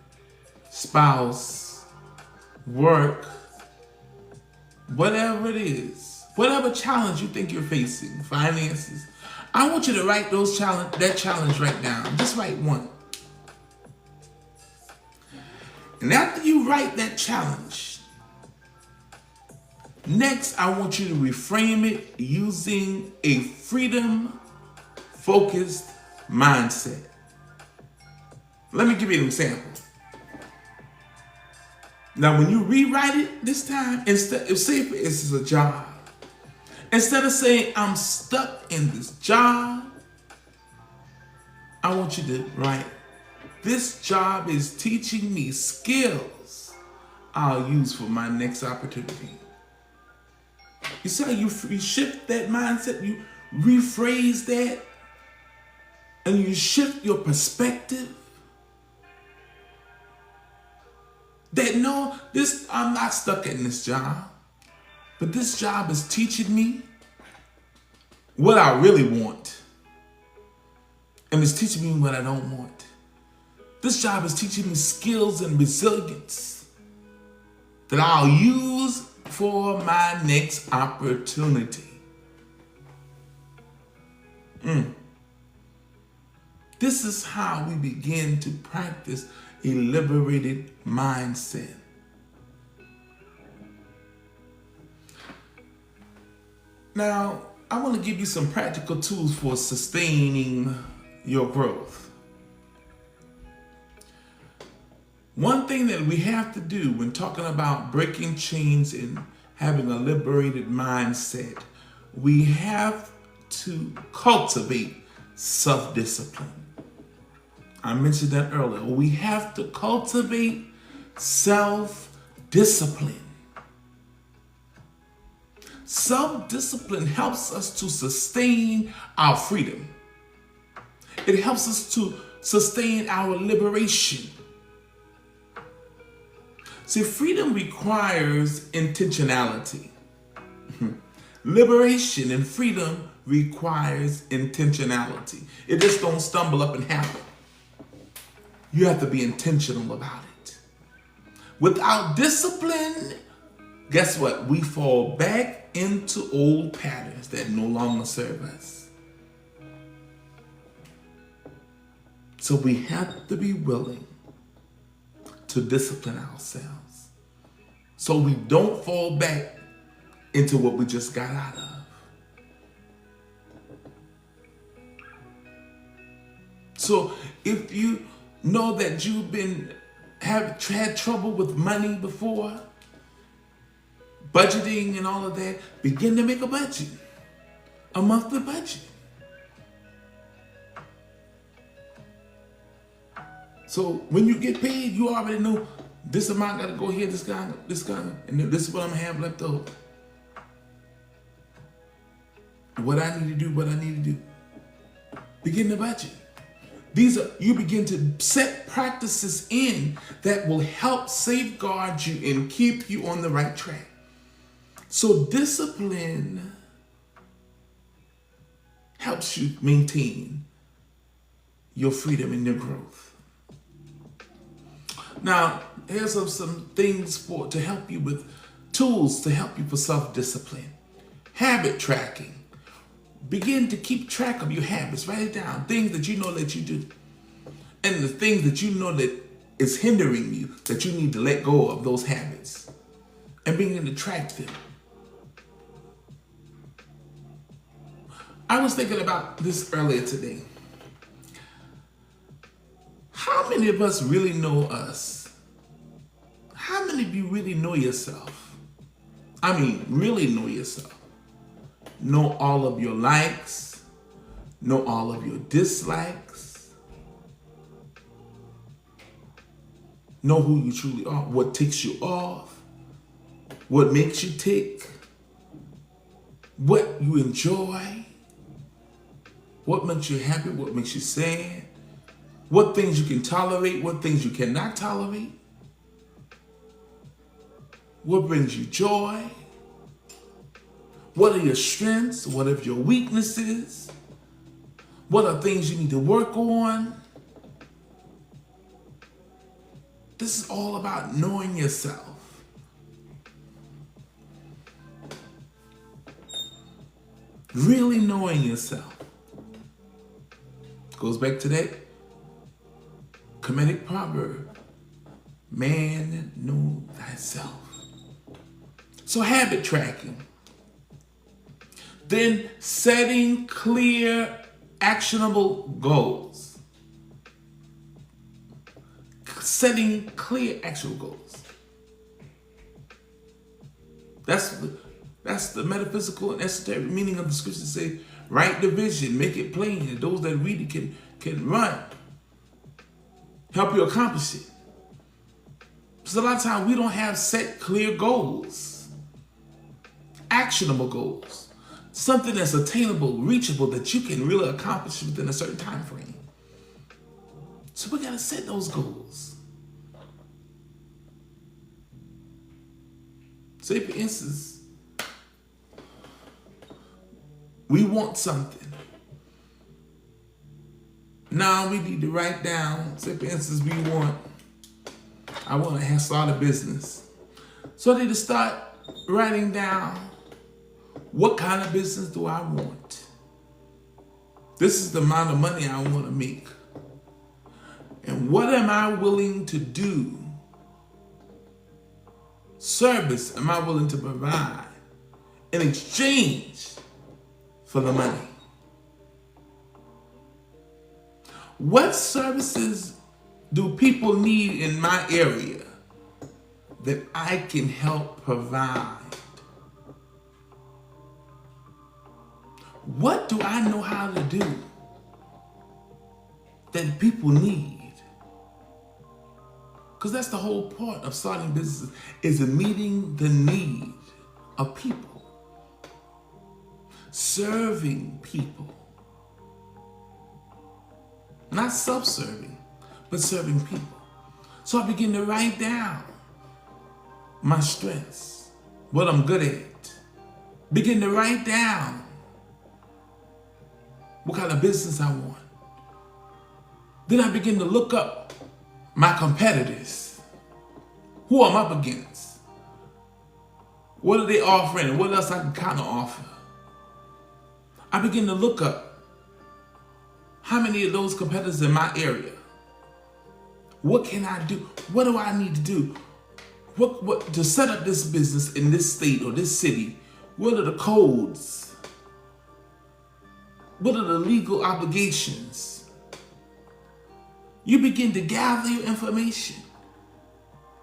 [SPEAKER 1] spouse, work, whatever it is, whatever challenge you think you're facing, finances, I want you to write that challenge right down. Just write one. And after you write that challenge, next I want you to reframe it using a freedom-focused mindset. Let me give you an example. Now, when you rewrite it this time, instead, say if this is a job, instead of saying I'm stuck in this job, I want you to write, this job is teaching me skills I'll use for my next opportunity. You see how you shift that mindset, you rephrase that, and you shift your perspective. That no, I'm not stuck in this job, but this job is teaching me what I really want. And it's teaching me what I don't want. This job is teaching me skills and resilience that I'll use for my next opportunity. This is how we begin to practice a liberated mindset. Now, I want to give you some practical tools for sustaining your growth. One thing that we have to do when talking about breaking chains and having a liberated mindset, we have to cultivate self-discipline. I mentioned that earlier. We have to cultivate self-discipline. Self-discipline helps us to sustain our freedom. It helps us to sustain our liberation. See, freedom requires intentionality. Liberation and freedom requires intentionality. It just don't stumble up and happen. You have to be intentional about it. Without discipline, guess what? We fall back into old patterns that no longer serve us. So we have to be willing to discipline ourselves so we don't fall back into what we just got out of. So if you know that you've had trouble with money before, budgeting and all of that, begin to make a budget, a monthly budget. So when you get paid, you already know this amount got to go here, this guy, and this is what I'm going to have left over. What I need to do. Begin the budget. You begin to set practices in that will help safeguard you and keep you on the right track. So discipline helps you maintain your freedom and your growth. Now, here's some things to help you with, tools to help you for self-discipline. Habit tracking. Begin to keep track of your habits. Write it down. Things that you know that you do. And the things that you know that is hindering you, that you need to let go of those habits. And begin to track them. I was thinking about this earlier today. How many of us really know us? How many you really know yourself. I mean, really know yourself. Know all of your likes. Know all of your dislikes. Know who you truly are. What ticks you off. What makes you tick. What you enjoy. What makes you happy. What makes you sad. What things you can tolerate. What things you cannot tolerate. What brings you joy. What are your strengths? What are your weaknesses? What are things you need to work on? This is all about knowing yourself. Really knowing yourself. Goes back to that Kemetic proverb. Man, know thyself. So habit tracking. Then setting clear, actionable goals. Setting clear, actionable goals. That's the metaphysical and esoteric meaning of the scriptures. Say, write the vision, make it plain, and those that read it can run. Help you accomplish it. Because a lot of times we don't have set clear goals. Actionable goals. Something that's attainable, reachable, that you can really accomplish within a certain time frame. So we got to set those goals. Say, for instance, we want something. Now we need to write down, say, for instance, I want to start a business. So I need to start writing down, what kind of business do I want? This is the amount of money I want to make. And what am I willing to do? Service am I willing to provide in exchange for the money? What services do people need in my area that I can help provide? What do I know how to do that people need? Because that's the whole part of starting businesses, is meeting the need of people. Serving people. Not self-serving, but serving people. So I begin to write down my strengths, what I'm good at. Begin to write down what kind of business I want. Then I begin to look up my competitors. Who I'm up against. What are they offering and what else I can kind of offer. I begin to look up how many of those competitors in my area. What can I do? What do I need to do? What to set up this business in this state or this city? What are the codes? What are the legal obligations? You begin to gather your information.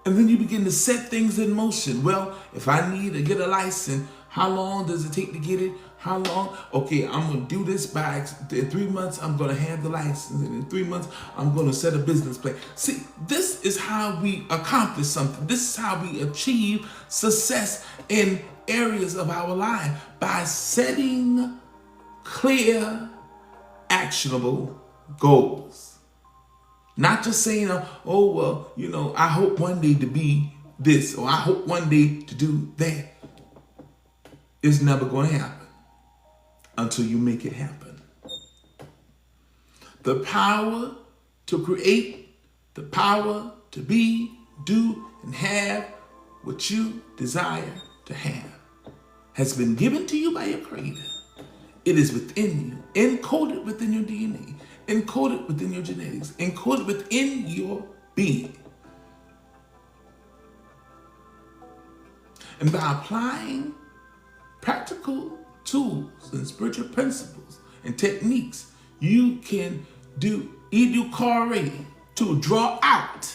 [SPEAKER 1] And then you begin to set things in motion. Well, if I need to get a license, how long does it take to get it? How long? Okay, I'm going to do this in 3 months, I'm going to have the license. And in 3 months, I'm going to set a business plan. See, this is how we accomplish something. This is how we achieve success in areas of our life, by setting clear, actionable goals. Not just saying, oh, well, I hope one day to be this, or I hope one day to do that. It's never going to happen until you make it happen. The power to create, the power to be, do, and have what you desire to have has been given to you by your Creator. It is within you, encoded within your DNA, encoded within your genetics, encoded within your being. And by applying practical tools and spiritual principles and techniques, you can do educare to draw out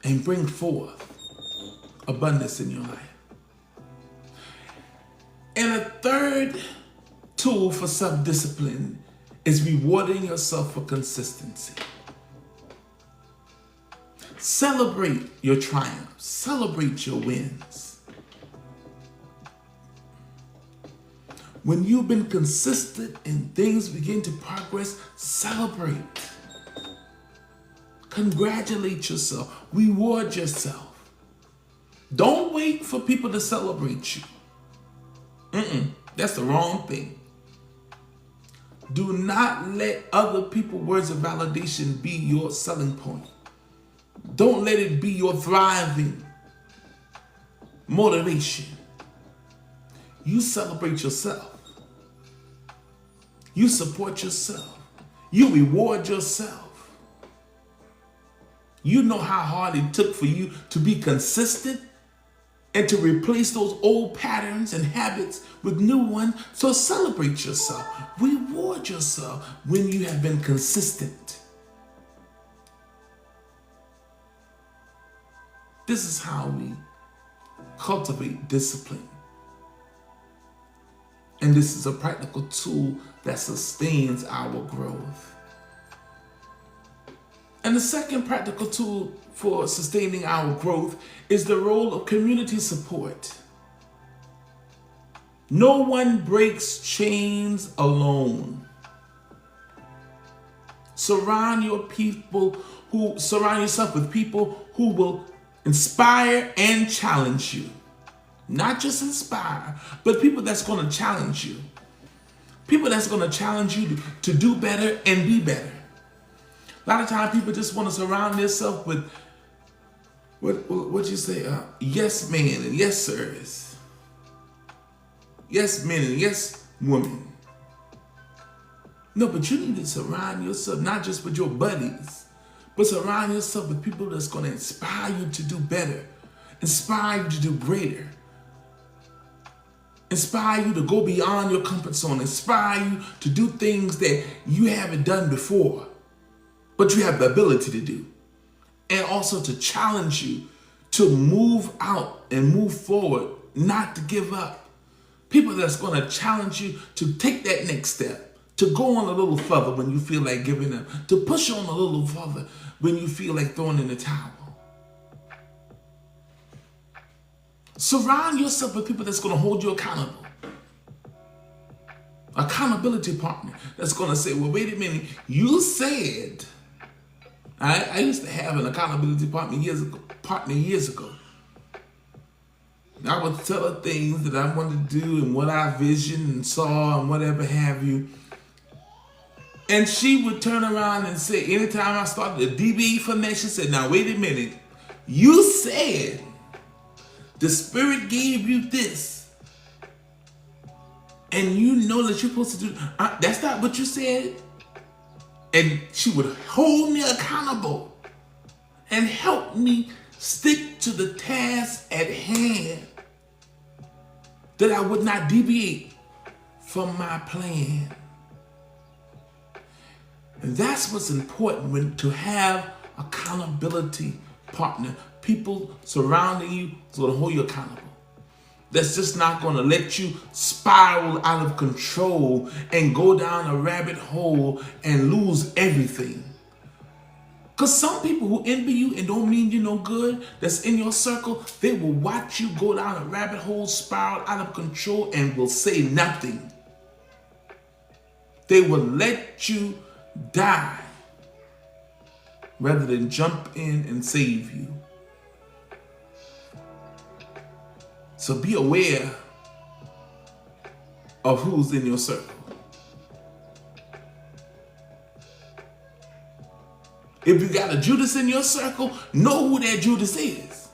[SPEAKER 1] and bring forth abundance in your life. And a third tool for self-discipline is rewarding yourself for consistency. Celebrate your triumphs. Celebrate your wins. When you've been consistent and things begin to progress, celebrate. Congratulate yourself. Reward yourself. Don't wait for people to celebrate you. That's the wrong thing. Do not let other people's words of validation be your selling point. Don't let it be your thriving motivation. You celebrate yourself. You support yourself. You reward yourself. You know how hard it took for you to be consistent and to replace those old patterns and habits with new ones. So celebrate yourself. Reward yourself when you have been consistent. This is how we cultivate discipline. And this is a practical tool that sustains our growth. And the second practical tool for sustaining our growth is the role of community support. No one breaks chains alone. Surround yourself with people who will inspire and challenge you. Not just inspire, but people that's going to challenge you. People that's going to challenge you to do better and be better. A lot of times people just want to surround themselves with what you say, yes men and yes sirs. Yes men and yes women. No, but you need to surround yourself not just with your buddies, but surround yourself with people that's going to inspire you to do better, inspire you to do greater, inspire you to go beyond your comfort zone, inspire you to do things that you haven't done before, but you have the ability to do. And also to challenge you to move out and move forward, not to give up. People that's going to challenge you to take that next step, to go on a little further when you feel like giving up, to push on a little further when you feel like throwing in the towel. Surround yourself with people that's going to hold you accountable. Accountability partner that's going to say, well, wait a minute, you said... I used to have an accountability partner years ago. I would tell her things that I wanted to do and what I visioned and saw and whatever have you. And she would turn around and say, anytime I started to deviate from that, she said, now wait a minute. You said the Spirit gave you this. And you know that you're supposed to do, that's not what you said. And she would hold me accountable and help me stick to the task at hand, that I would not deviate from my plan. And that's what's important when to have accountability partner, people surrounding you so to hold you accountable. That's just not going to let you spiral out of control and go down a rabbit hole and lose everything. Because some people who envy you and don't mean you no good, that's in your circle, they will watch you go down a rabbit hole, spiral out of control, and will say nothing. They will let you die rather than jump in and save you. So be aware of who's in your circle. If you got a Judas in your circle, know who that Judas is.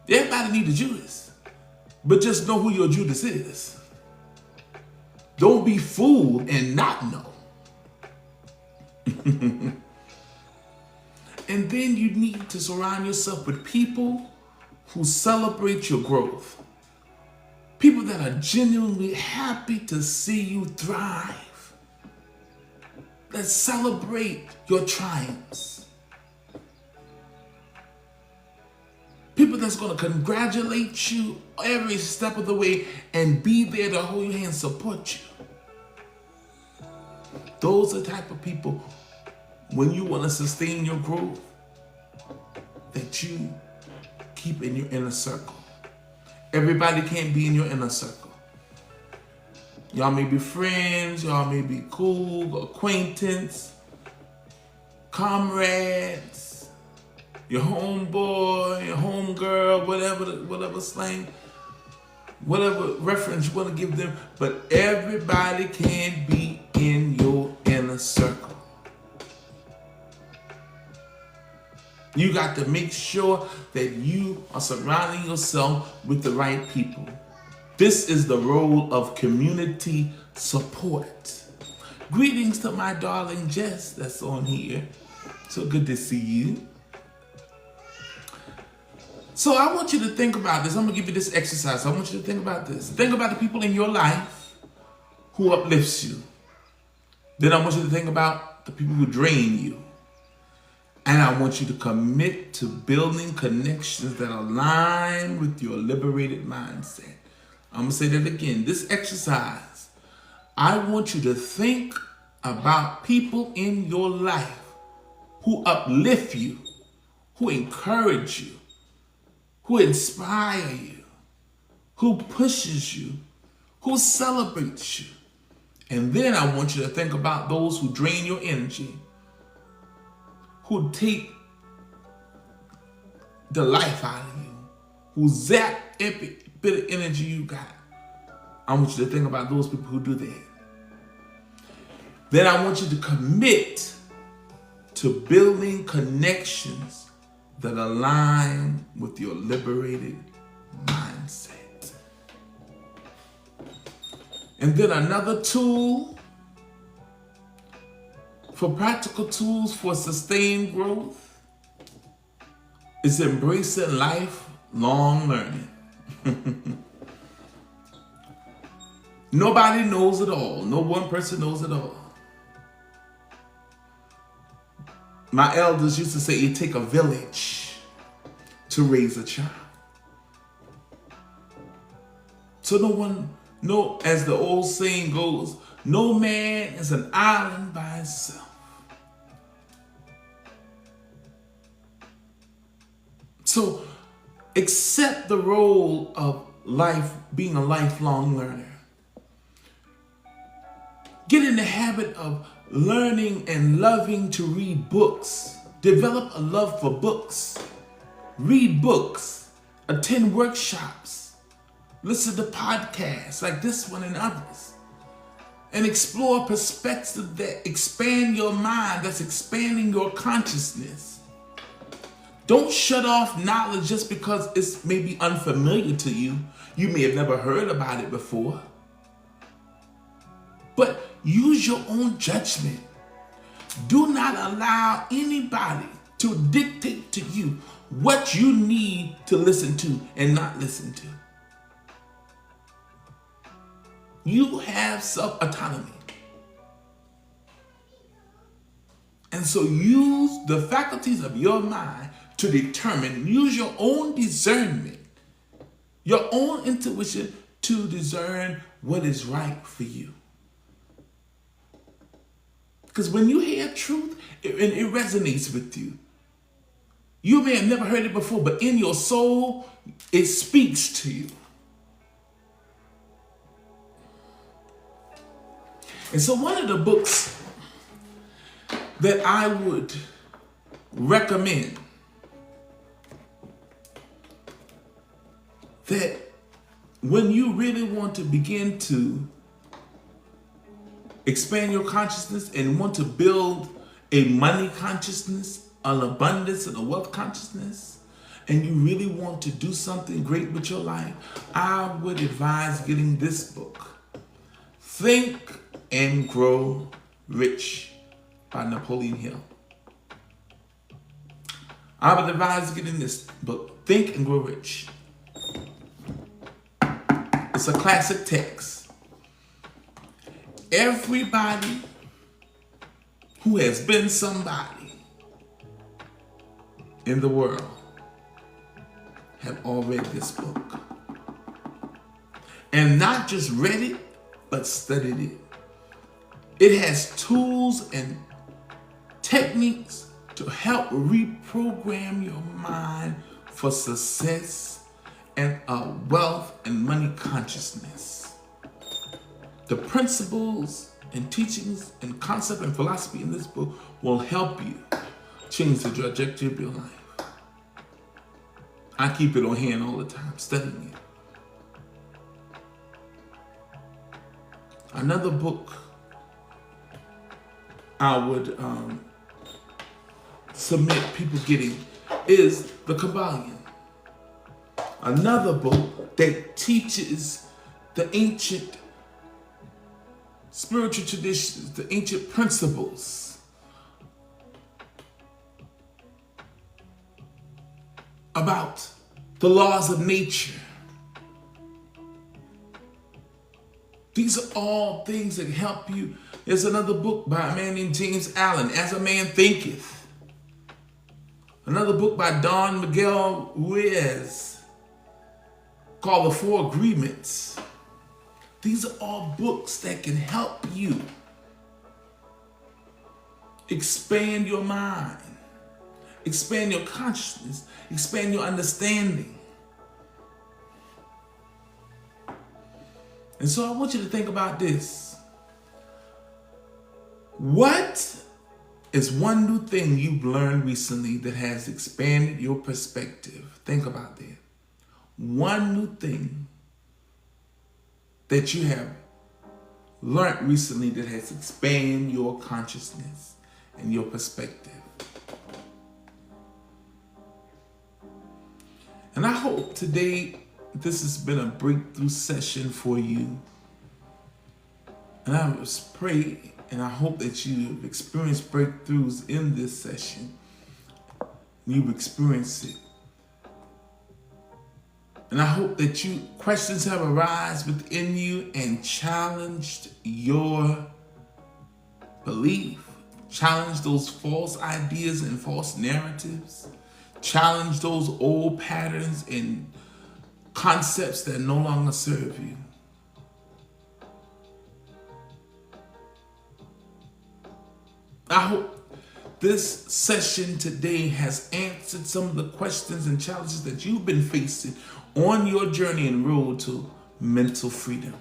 [SPEAKER 1] Everybody needs a Judas, but just know who your Judas is. Don't be fooled and not know. And then you need to surround yourself with people who celebrate your growth. People that are genuinely happy to see you thrive. That celebrate your triumphs. People that's going to congratulate you every step of the way and be there to hold your hand and support you. Those are the type of people, when you want to sustain your growth, that you keep in your inner circle. Everybody can't be in your inner circle. Y'all may be friends, y'all may be cool, acquaintance, comrades, your homeboy, your homegirl, whatever slang, whatever reference you want to give them, but everybody can't be in your inner circle. You got to make sure that you are surrounding yourself with the right people. This is the role of community support. Greetings to my darling Jess that's on here. So good to see you. So I want you to think about this. I'm going to give you this exercise. I want you to think about this. Think about the people in your life who uplifts you. Then I want you to think about the people who drain you. And I want you to commit to building connections that align with your liberated mindset. I'm going to say that again. This exercise, I want you to think about people in your life who uplift you, who encourage you, who inspire you, who pushes you, who celebrates you. And then I want you to think about those who drain your energy, who take the life out of you, who zap every bit of energy you got. I want you to think about those people who do that. Then I want you to commit to building connections that align with your liberated mindset. And then another tool for practical tools for sustained growth is embracing lifelong learning. Nobody knows it all. No one person knows it all. My elders used to say it takes a village to raise a child. So as the old saying goes, no man is an island by himself. So accept the role of life, being a lifelong learner. Get in the habit of learning and loving to read books. Develop a love for books. Read books. Attend workshops. Listen to podcasts like this one and others. And explore perspectives that expand your mind, that's expanding your consciousness. Don't shut off knowledge just because it's maybe unfamiliar to you. You may have never heard about it before. But use your own judgment. Do not allow anybody to dictate to you what you need to listen to and not listen to. You have self-autonomy. And so use the faculties of your mind to determine, use your own discernment, your own intuition to discern what is right for you. Because when you hear truth, it resonates with you. You may have never heard it before, but in your soul, it speaks to you. And so one of the books that I would recommend that when you really want to begin to expand your consciousness and want to build a money consciousness, an abundance and a wealth consciousness, and you really want to do something great with your life, I would advise getting this book, Think and Grow Rich by Napoleon Hill. I would advise getting this book, Think and Grow Rich. It's a classic text. Everybody who has been somebody in the world have all read this book. And not just read it, but studied it. It has tools and techniques to help reprogram your mind for success and a wealth and money consciousness. The principles and teachings and concept and philosophy in this book will help you change the trajectory of your life. I keep it on hand all the time, studying it. Another book I would submit people getting is The Kabbalion. Another book that teaches the ancient spiritual traditions, the ancient principles about the laws of nature. These are all things that help you. There's another book by a man named James Allen, As a Man Thinketh. Another book by Don Miguel Ruiz called The Four Agreements. These are all books that can help you expand your mind, expand your consciousness, expand your understanding. And so I want you to think about this. What is one new thing you've learned recently that has expanded your perspective? Think about that. One new thing that you have learned recently that has expanded your consciousness and your perspective. And I hope today this has been a breakthrough session for you. And I just pray and I hope that you've experienced breakthroughs in this session. You've experienced it. And I hope that questions have arisen within you and challenged your belief, challenged those false ideas and false narratives, challenged those old patterns and concepts that no longer serve you. I hope this session today has answered some of the questions and challenges that you've been facing on your journey and road to mental freedom.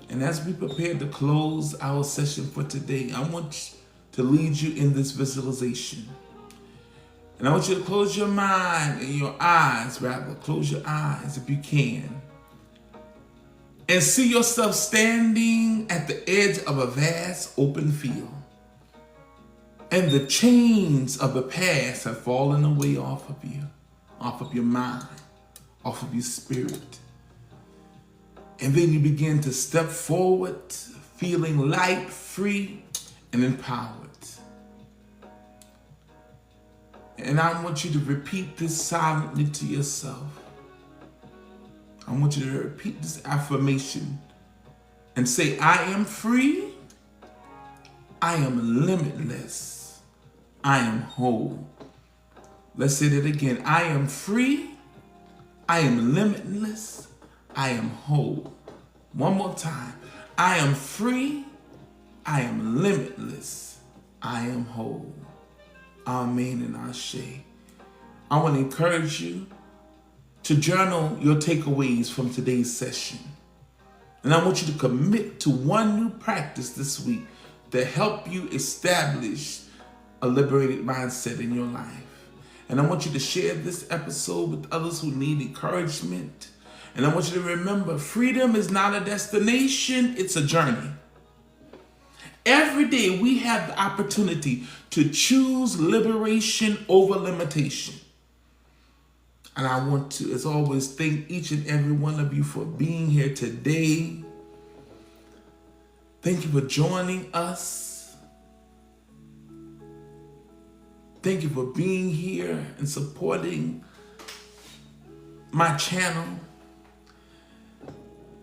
[SPEAKER 1] And as we prepare to close our session for today, I want to lead you in this visualization. And I want you to close your mind and your eyes, rather. Close your eyes if you can. And see yourself standing at the edge of a vast open field. And the chains of the past have fallen away off of you, off of your mind, off of your spirit. And then you begin to step forward, feeling light, free, and empowered. And I want you to repeat this silently to yourself. I want you to repeat this affirmation and say, I am free, I am limitless, I am whole. Let's say that again. I am free, I am limitless, I am whole. One more time. I am free, I am limitless, I am whole. Amen and Ashe. I want to encourage you to journal your takeaways from today's session. And I want you to commit to one new practice this week to help you establish a liberated mindset in your life. And I want you to share this episode with others who need encouragement. And I want you to remember, freedom is not a destination, it's a journey. Every day we have the opportunity to choose liberation over limitation. And I want to, as always, thank each and every one of you for being here today. Thank you for joining us. Thank you for being here and supporting my channel.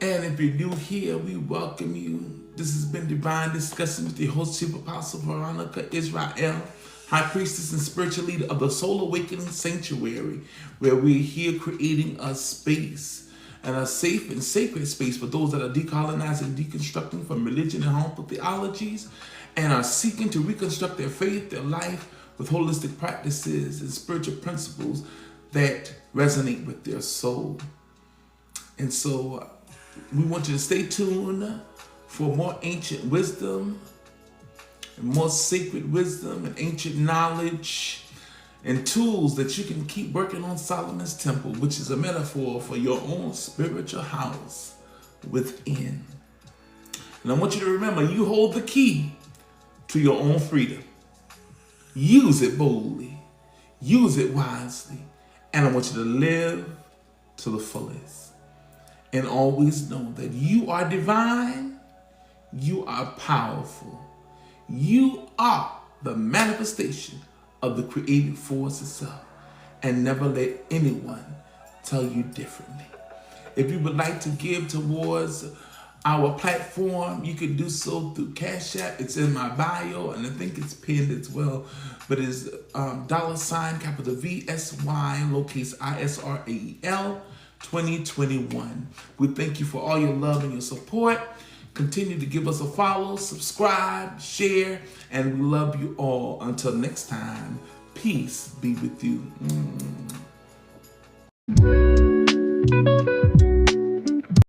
[SPEAKER 1] And if you're new here, we welcome you. This has been Divine Discussion with your host, Chief Apostle Veronica Yisrael. high priestess and spiritual leader of the Soul Awakening Sanctuary, where we're here creating a space and a safe and sacred space for those that are decolonizing, deconstructing from religion and harmful theologies, and are seeking to reconstruct their faith, their life, with holistic practices and spiritual principles that resonate with their soul. And so we want you to stay tuned for more ancient wisdom, and more sacred wisdom and ancient knowledge and tools that you can keep working on Solomon's temple, which is a metaphor for your own spiritual house within. And I want you to remember, you hold the key to your own freedom. Use it boldly, use it wisely, and I want you to live to the fullest. And always know that you are divine, you are powerful, you are the manifestation of the creative force itself, and never let anyone tell you differently. If you would like to give towards our platform, you can do so through Cash App. It's in my bio, and I think it's pinned as well. But it's $ capital VSY, lowercase ISRAEL 2021. We thank you for all your love and your support. Continue to give us a follow, subscribe, share, and we love you all. Until next time, peace be with you.